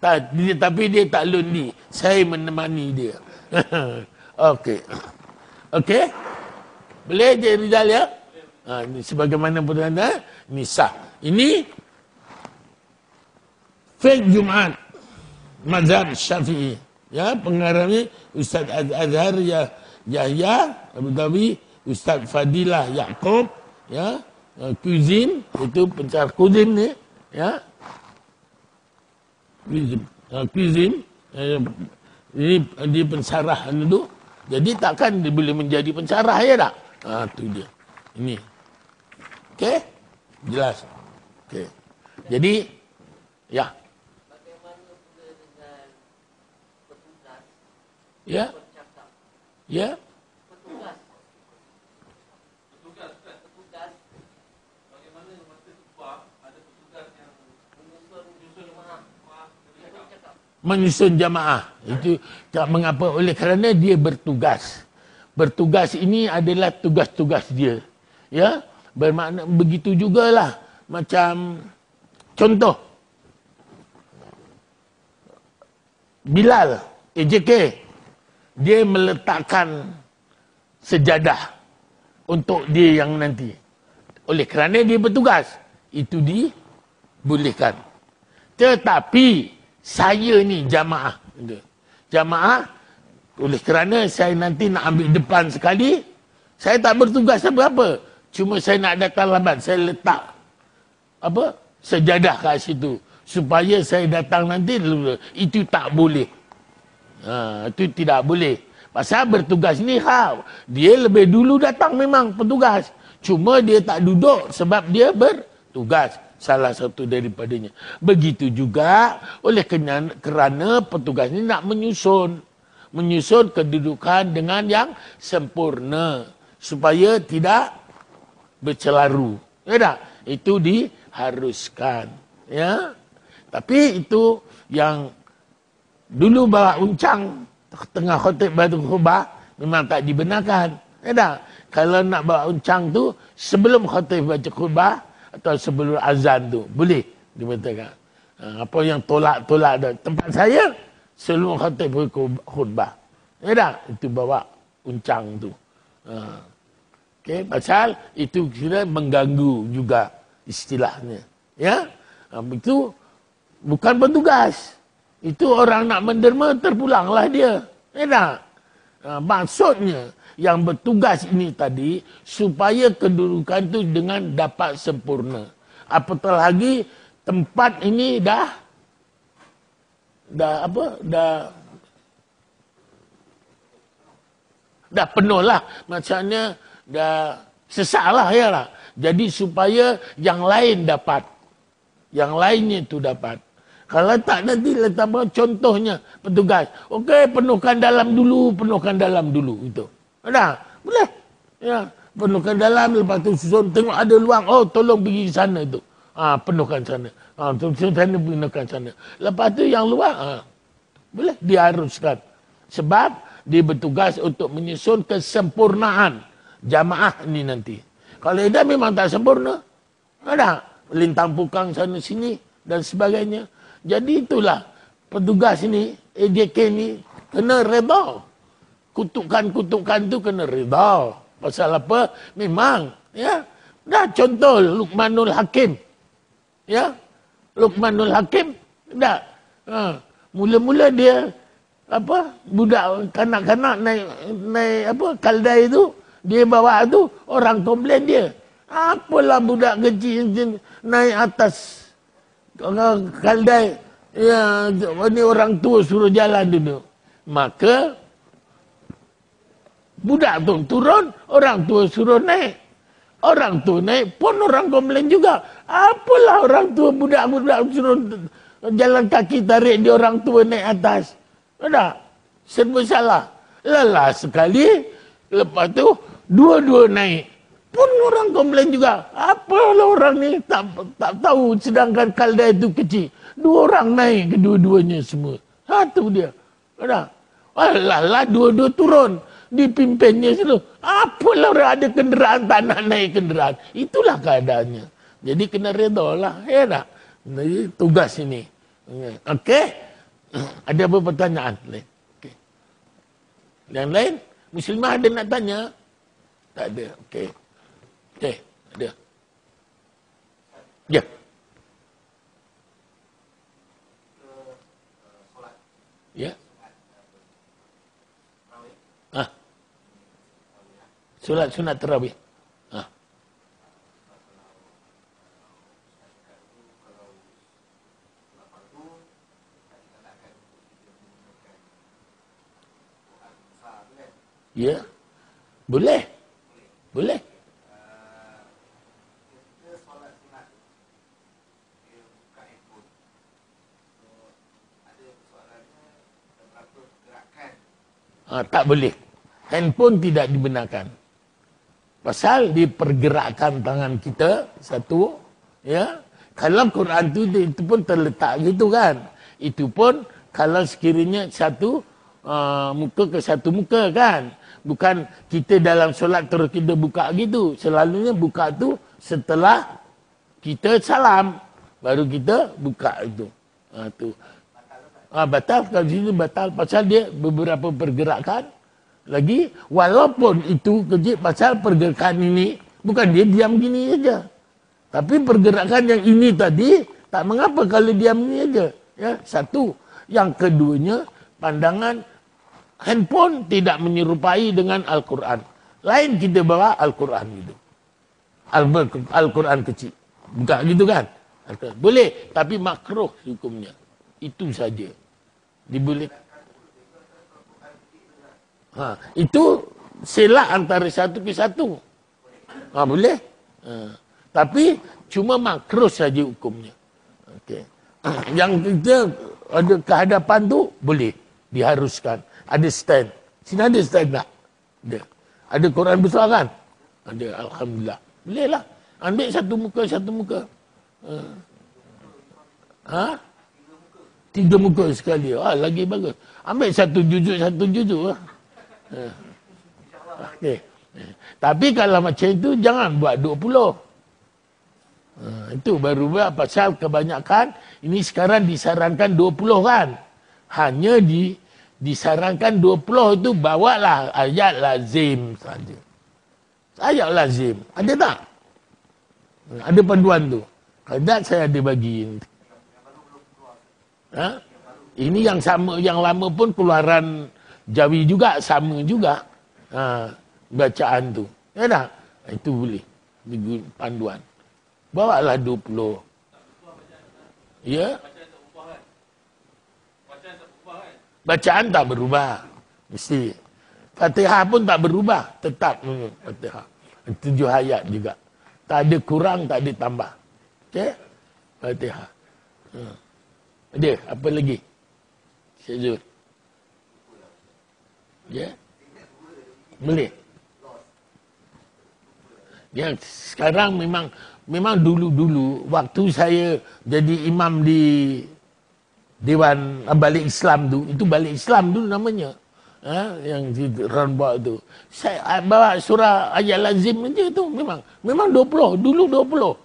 Tapi dia tak lonely. Saya menemani dia. Okey. Okey? Boleh je Rizal ya? Ini sebagaimana pernah ini sah. Ini fiqh Jumaat mazhab Syafi'i. Ya, pengarangnya Ustaz Azhar Yahya Abu Dhabi, Ustaz Fadilah Yaakob, ya, Kuzin, itu pencar Kuzin ni, ya. Kuzin, ini dia pensarah dulu. Jadi takkan dia boleh menjadi pensarah ya tak? Tu dia. Ini. Okey? Jelas. Okey. Jadi ya. Ya. Ya. Menyusun jamaah. Itu tak mengapa, oleh kerana dia bertugas. Bertugas ini adalah tugas-tugas dia. Ya, bermakna begitu jugalah. Macam contoh Bilal AJK, dia meletakkan sejadah untuk dia yang nanti. Oleh kerana dia bertugas, itu dibolehkan. Tetapi saya ni jamaah. Jamaah, oleh kerana saya nanti nak ambil depan sekali, saya tak bertugas apa-apa. Cuma saya nak datang lambat, saya letak apa sejadah kat situ. Supaya saya datang nanti, itu tak boleh. Itu tidak boleh. Pasal bertugas ni, dia lebih dulu datang memang petugas. Cuma dia tak duduk sebab dia bertugas. Salah satu daripadanya. Begitu juga oleh kerana petugas ni nak menyusun kedudukan dengan yang sempurna supaya tidak bercelaru. Ya tak? Itu diharuskan. Ya. Tapi itu yang dulu bawa uncang tengah khotib batu khutbah memang tak dibenarkan. Ya tak? Kalau nak bawa uncang tu sebelum khotib baca khutbah atau sebelum azan tu boleh dibetulkan. Apa yang tolak-tolak dah. Tempat saya sebelum khatib khutbah. Ya tak? Itu bawa uncang tu. Okey, pasal itu kira mengganggu juga istilahnya. Ya? Itu bukan petugas. Itu orang nak menderma terpulanglah dia. Ya tak? Maksudnya yang bertugas ini tadi supaya kedudukan itu dengan dapat sempurna. Apatah lagi tempat ini dah penuh lah. Maksudnya dah sesak lah ya lah. Jadi supaya yang lain dapat. Yang lainnya itu dapat. Kalau tak nanti letak contohnya petugas. Okey, penuhkan dalam dulu itu. Ada? Boleh. Ya, penuhkan dalam, lepas tu susun, tengok ada luang, oh tolong pergi sana tu. Penuhkan sana. Sana penuhkan sana. Lepas tu yang luang, boleh diharuskan. Sebab dia bertugas untuk menyusun kesempurnaan jamaah ni nanti. Kalau dah memang tak sempurna, ada lintang pukang sana sini dan sebagainya. Jadi itulah petugas ni, AJK ni kena redha. Kutukan-kutukan tu kena redha. Pasal apa? Memang, ya, Dah contoh Luqmanul Hakim. Ya. Luqmanul Hakim dah. Mula-mula dia budak kanak-kanak naik kaldai tu, dia bawa tu, orang komplain dia. Apalah budak kecil naik atas kaldai. Ya, ni orang tua suruh jalan dulu. Maka budak tu turun, orang tua suruh naik. Orang tua naik pun orang komplain juga. Apalah orang tua budak-budak suruh jalan kaki tarik dia orang tua naik atas. Ada serba salah. Lelah sekali, lepas tu dua-dua naik. Pun orang komplain juga. Apalah orang ni tak tahu sedangkan kaldai itu kecil. Dua orang naik kedua-duanya semua. Satu dia. Ada. Alah, dua-dua turun. Dipimpinnya selalu. Apalah orang ada kenderaan, tak nak naik kenderaan. Itulah keadaannya. Jadi kena redha lah. Ya tak? Jadi tugas ini. Okey. Ada apa pertanyaan lain? Okay. Yang lain? Muslimah ada nak tanya? Tak ada. Okey. Okey. Ada. Ya. Ya. Solat sunat tarawih. Ya. Boleh. Boleh. Tak boleh. Handphone tidak dibenarkan. Pasal dipergerakkan tangan kita, satu. Ya. Kalau Quran itu pun terletak gitu kan. Itu pun kalau sekiranya satu muka ke satu muka kan. Bukan kita dalam solat terus kita buka gitu. Selalunya buka tu setelah kita salam. Baru kita buka itu. Tu. Batal. Kalau situ batal. Pasal dia beberapa pergerakan. Lagi, walaupun itu kecil pasal pergerakan ini, bukan dia diam gini saja. Tapi pergerakan yang ini tadi, tak mengapa kalau diam ini saja. Ya, satu. Yang keduanya, pandangan handphone tidak menyerupai dengan Al-Quran. Lain kita bawa Al-Quran gitu. Al-Quran kecil. Bukan gitu kan? Boleh, tapi makruh hukumnya. Itu saja. Diboleh. Itu selak antara satu ke satu. Boleh. Tapi cuma makruh saja hukumnya. Okay. Yang kita ada kehadapan tu boleh diharuskan. Ada stand. Sini ada stand tak? Ada. Ada Quran besar kan? Ada. Alhamdulillah. Boleh lah. Ambil satu muka. Tiga muka sekali. Lagi bagus. Ambil satu juzuk lah. Okay. Tapi kalau macam itu jangan buat 20. Itu baru buat pasal kebanyakan ini sekarang disarankan 20 kan. Hanya disarankan 20 itu bawalah ayat lazim saja. Ayat lazim. Ada tak? Ada panduan tu. Kalau tak saya ada bagi. Ini yang sama, yang lama pun keluaran Jawi juga, sama juga bacaan tu. Ya tak? Itu boleh. Panduan. Bawalah 20. Ya? Bacaan tak berubah. Mesti. Fatihah pun tak berubah. Tetap Fatihah. 7 ayat juga. Tak ada kurang, tak ada tambah. Okey? Fatihah. Ada? Apa lagi? Syed Zul. Ya. Boleh. Ya, sekarang memang dulu waktu saya jadi imam di Dewan Balik Islam tu, itu Balik Islam tu namanya. Yang di roundabout tu. Saya bawa surah ayat lazim aja tu memang 20, dulu 20.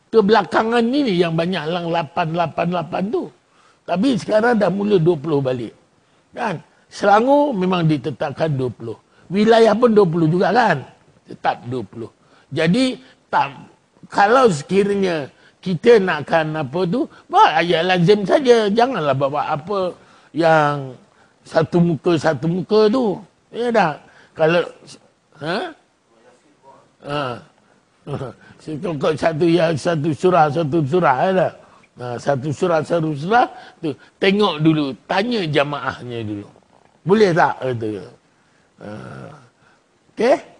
Kebelakangan ni yang banyak lang 888 tu. Tapi sekarang dah mula 20 balik. Kan? Selangor memang ditetapkan 20. Wilayah pun 20 juga kan? Tetap 20. Jadi Tak, kalau sekiranya kita nakkan apa tu, bawa ayat lazim saja. Janganlah bawa apa yang satu muka tu. Ya tak? Kalau satu surah ada. Satu surah tu tengok dulu, tanya jamaahnya dulu. Boleh tak kata. Okey?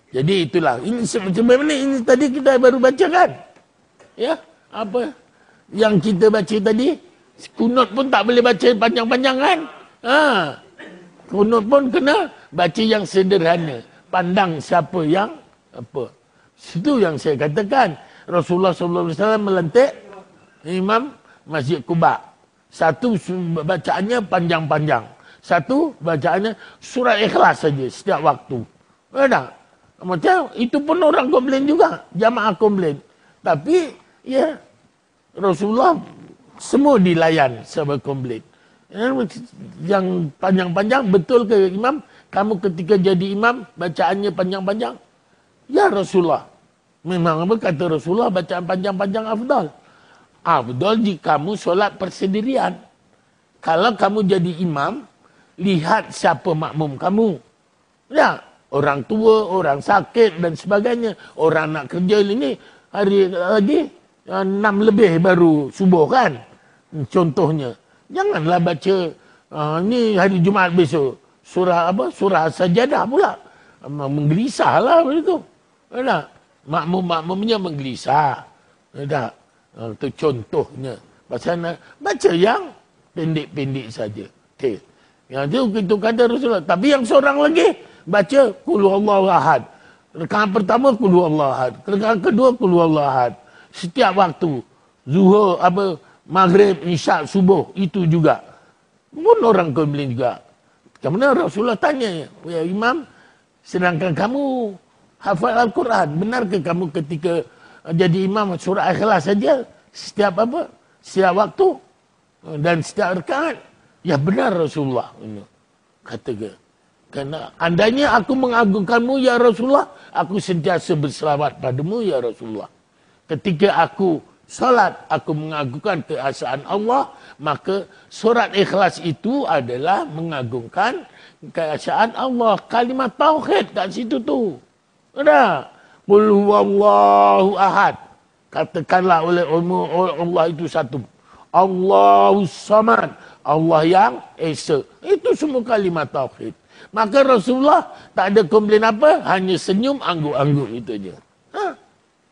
Jadi itulah. Ini macam mana ini tadi kita baru baca kan? Ya, apa yang kita baca tadi? Kunut pun tak boleh baca panjang-panjang kan? Kunut pun kena baca yang sederhana. Pandang siapa yang apa. Itu yang saya katakan. Rasulullah SAW melantik imam Masjid Quba. Satu bacaannya panjang-panjang. Satu bacaannya surah Ikhlas saja setiap waktu. Ada? Macam itu pun orang komplain juga. Jamaah komplain. Tapi ya Rasulullah semua dilayan sebab komplain. Yang panjang-panjang betul ke imam? Kamu ketika jadi imam bacaannya panjang-panjang? Ya Rasulullah. Memang apa kata Rasulullah bacaan panjang-panjang afdal. Afdal jika kamu solat persendirian. Kalau kamu jadi imam, lihat siapa makmum kamu. Ya, orang tua, orang sakit dan sebagainya. Orang nak kerja ini hari lagi 6 lebih baru subuh kan. Contohnya. Janganlah baca ni hari Jumaat besok. Surah apa? Surah Sajadah pula. Menggelisahlah begitu. Tak? Makmum-makmumnya menggelisah. Tak? Itu contohnya. Pasal baca yang pendek-pendek saja. Okey. Yang itu kata Rasulullah. Tapi yang seorang lagi baca Qul Huwallahu Ahad. Rakaat pertama Qul Huwallahu Ahad. Rakaat kedua Qul Huwallahu Ahad. Setiap waktu. Zuhur, Maghrib, Isyak, Subuh. Itu juga. Pun orang komplain juga. Kemudian Rasulullah tanya, ya Imam, sedangkan kamu hafal Al-Quran, benarkah kamu ketika jadi imam surah Ikhlas saja setiap setiap waktu dan setiap rakaat? Ya benar Rasulullah. Kata ke. Kerana andainya aku mengagungkanmu ya Rasulullah, aku sentiasa berselawat padamu ya Rasulullah. Ketika aku salat, aku mengagungkan keesaan Allah, maka surat Ikhlas itu adalah mengagungkan keesaan Allah. Kalimat tauhid kat situ tu. Ada. Qul huwallahu ahad. Katakanlah oleh Allah itu satu. Allahus samad. Allah yang esa. Itu semua kalimat tauhid. Maka Rasulullah tak ada komplain apa, hanya senyum angguk-angguk itu je.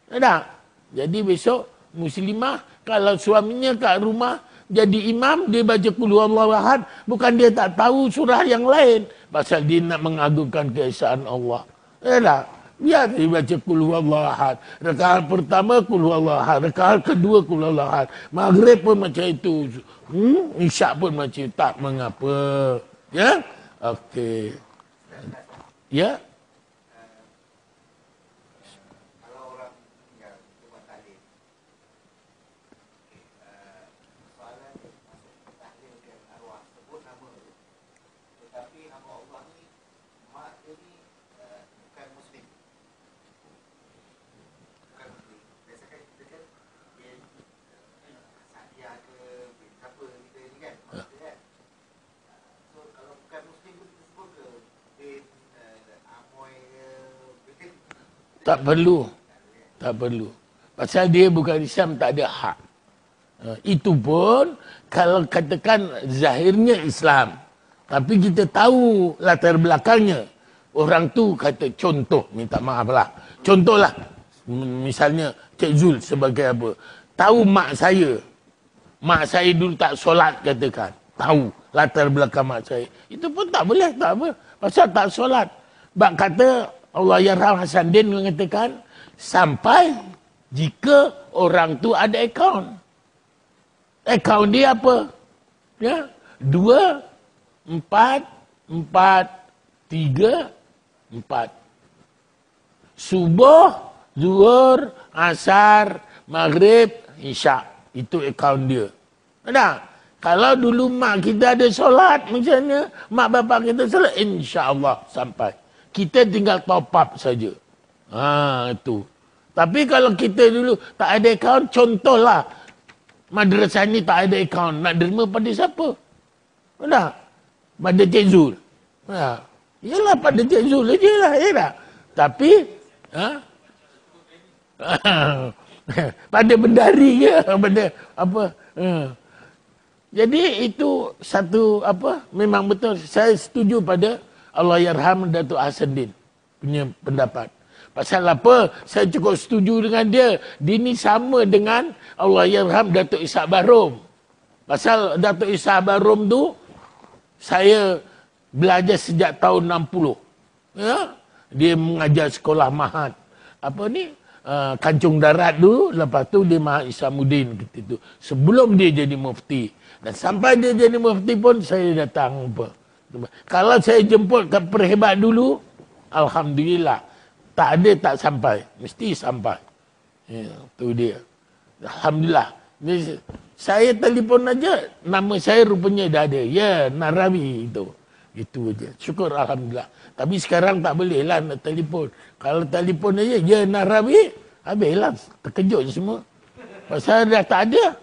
Ada. Jadi besok muslimah kalau suaminya kat rumah jadi imam, dia baca Qul Huwallahu Ahad, bukan dia tak tahu surah yang lain, pasal dia nak mengagungkan keesaan Allah. Tak? Biar dia baca Qul Huwallahu Ahad. Rakaat pertama Qul Huwallahu Ahad, rakaat kedua Qul Huwallahu Ahad. Maghrib pun macam itu. Isyak pun macam itu. Tak mengapa. Ya? Okey. Ya? Tak perlu. Tak perlu. Pasal dia bukan Islam, tak ada hak. Itu pun kalau katakan zahirnya Islam. Tapi kita tahu latar belakangnya. Orang tu kata contoh, minta maaf lah. Contohlah. Misalnya Cik Zul sebagai apa. Tahu mak saya. Mak saya dulu tak solat katakan. Tahu latar belakang mak saya. Itu pun tak boleh, tak apa. Pasal tak solat. Bak kata Allah Yarham Hasan Din mengatakan sampai jika orang tu ada akaun. Akaun dia apa? Ya, 2, 4, 4, 3, 4. Subuh, Zuhur, Asar, Maghrib, Isyak. Itu akaun dia. Ada? Kalau dulu mak kita ada solat misalnya, mak bapak kita solat, insya-Allah sampai. Kita tinggal top up saja. Itu. Tapi kalau kita dulu tak ada akaun, contohlah madrasah ni tak ada akaun, nak derma pada siapa? Tak? Pada Cik Zul. Ha. Yalah pada Cik Zul je lah, ya tak? Tapi, pada bendari ke? Pada apa? Jadi itu satu memang betul. Saya setuju pada Allahyarham Datuk Hasanuddin punya pendapat. Pasal apa? Saya cukup setuju dengan dia. Dia ni sama dengan Allahyarham Datuk Ishak Bahrom. Pasal Datuk Ishak Bahrom tu saya belajar sejak tahun 60. Ya? Dia mengajar sekolah Mahat. Kancung Darat dulu, lepas tu dia Mahat Isamuddin gitu. Sebelum dia jadi mufti. Dan sampai dia jadi mufti pun saya datang. Kalau saya jemput ke Perhebat dulu, alhamdulillah. Tak ada tak sampai. Mesti sampai. Ya, tu dia. Alhamdulillah. Saya telefon aja, nama saya rupanya dah ada. Ya, Narawi itu. Itu aja. Syukur alhamdulillah. Tapi sekarang tak boleh lah nak telefon. Kalau telefon aja, ya Narawi, habislah. Terkejut semua. Pasal dah tak ada.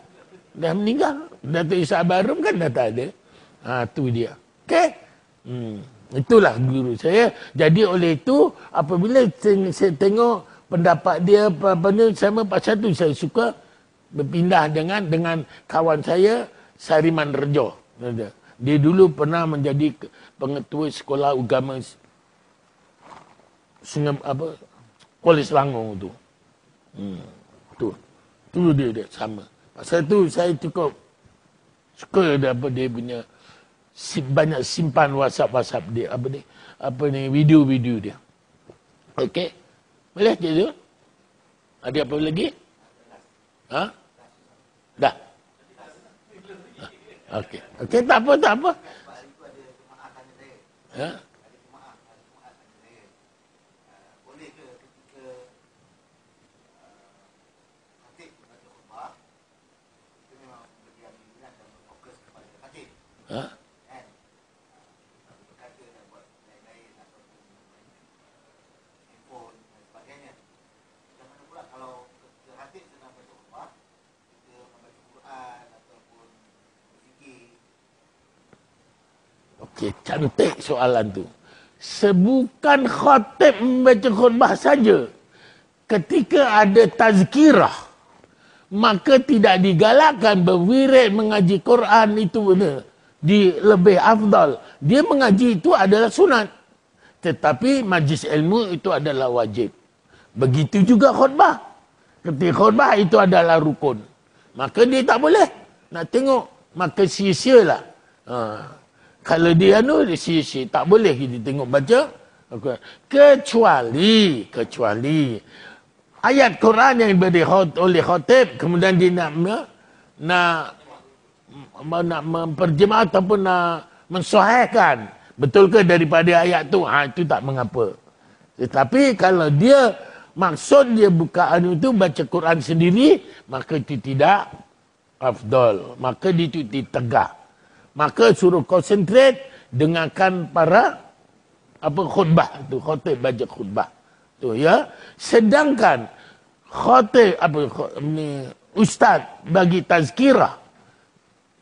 Dah meninggal. Datuk Ishak Bahrom kan dah tak ada. Tu dia. Okey? Itulah guru saya. Jadi oleh itu, apabila saya tengok pendapat dia, sama pasal tu saya suka berpindah dengan kawan saya, Sariman Rejo. Dia dulu pernah menjadi pengetua sekolah agama Kuala Selangor tu. Tu dia sama. Pasal tu saya cukup suka dia punya banyak simpan WhatsApp dia, video-video dia. Okey. Boleh je tu? Ada apa lagi? Dah. Okey. Okey, tak apa. Okey, cantik soalan tu. Bukan khatib membaca khutbah saja. Ketika ada tazkirah, maka tidak digalakkan berwirid mengaji Quran itu benar. Lebih afdal. Dia mengaji itu adalah sunat. Tetapi majlis ilmu itu adalah wajib. Begitu juga khutbah. Ketika khutbah itu adalah rukun. Maka dia tak boleh. Nak tengok, maka sia-sialah. Kalau dia sia-sia. Tak boleh kita tengok baca. Kecuali ayat Quran yang diberi oleh khatib, kemudian dia nak memperjemah ataupun nak mensahihkan betul ke daripada ayat tu, itu tak mengapa. Tetapi kalau dia maksud dia bukaan itu baca Quran sendiri, maka itu tidak afdal, maka itu ditegah. Maka suruh konsentrate dengarkan para khutbah tu, khatib baca khutbah tu, ya. Sedangkan khatib ustaz bagi tazkirah,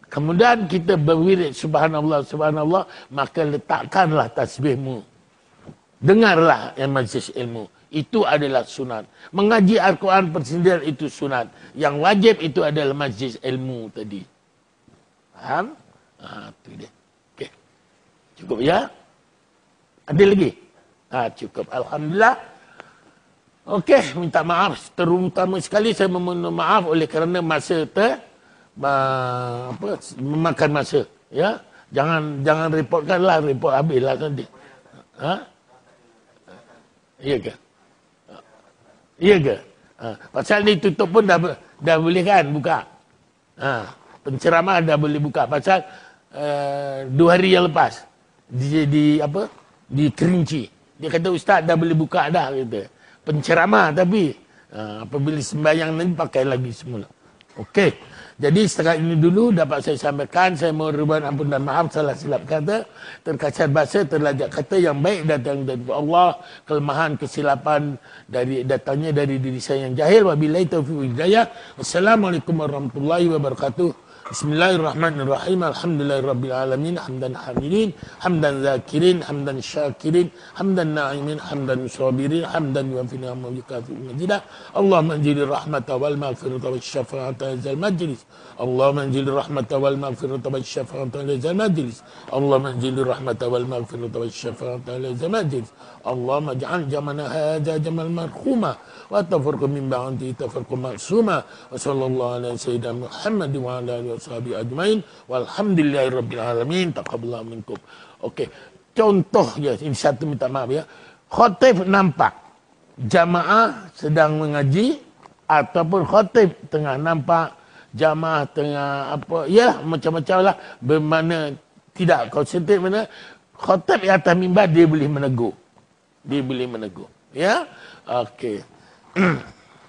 kemudian kita berwirid subhanallah, maka letakkanlah tasbihmu. Dengarlah yang majlis ilmu. Itu adalah sunat. Mengaji Al-Quran persendirian itu sunat. Yang wajib itu adalah majlis ilmu tadi. Faham? Itu dia. Okey. Cukup ya? Ada lagi? Cukup. Alhamdulillah. Okey, minta maaf. Terutama sekali saya memohon maaf oleh kerana masa memakan masa, ya. Jangan reportkanlah, report habislah nanti. Iya ke? Iya ke? Pasal ni tutup pun dah boleh kan buka. Penceramah dah boleh buka. Pasal 2 hari yang lepas di Kerinci. Dia kata ustaz dah boleh buka dah, kata. Penceramah tapi apabila sembahyang nanti pakai lagi semula. Okey. Jadi setakat ini dulu dapat saya sampaikan. Saya mohon ribuan ampun dan maaf salah silap kata, terkasar bahasa, terlajak kata yang baik datang dari Allah, kelemahan, kesilapan datangnya dari diri saya yang jahil. Wabillahi taufiq wal hidayah. Wassalamualaikum warahmatullahi wabarakatuh. Bismillahirrahmanirrahim. Alhamdulillahirabbil alamin. Hamdan hamidin, hamdan zakirin, hamdan syakirin, hamdan na'imin, hamdan sabirin, hamdan yuwafi ni'amahu yukafi majidah. Allahumma anjili rahmata wal maghfirata wal syafa'ata zal majlis. Allahumma anjili rahmata wal maghfirata wal syafa'ata zal majlis. Allahumma anjili rahmata wal maghfirata wal syafa'ata zal majlis. Allahumma ja'al jamana hadza jamal marhuma wa tafarraqu min ba'di tafarraqu ma'suma. Wa sallallahu ala sayyidina Muhammad wa ala alihi washabihi ajmain walhamdulillahirabbil alamin. Taqabbalallahu minkum. Okey, contoh ya, ini satu minta maaf ya. Khatib nampak jamaah sedang mengaji ataupun khatib tengah nampak jamaah tengah apa ya, macam-macam lah, bermakna tidak konsentrate, mana khatib yang atas mimbar dia boleh menegur, ya. Okey.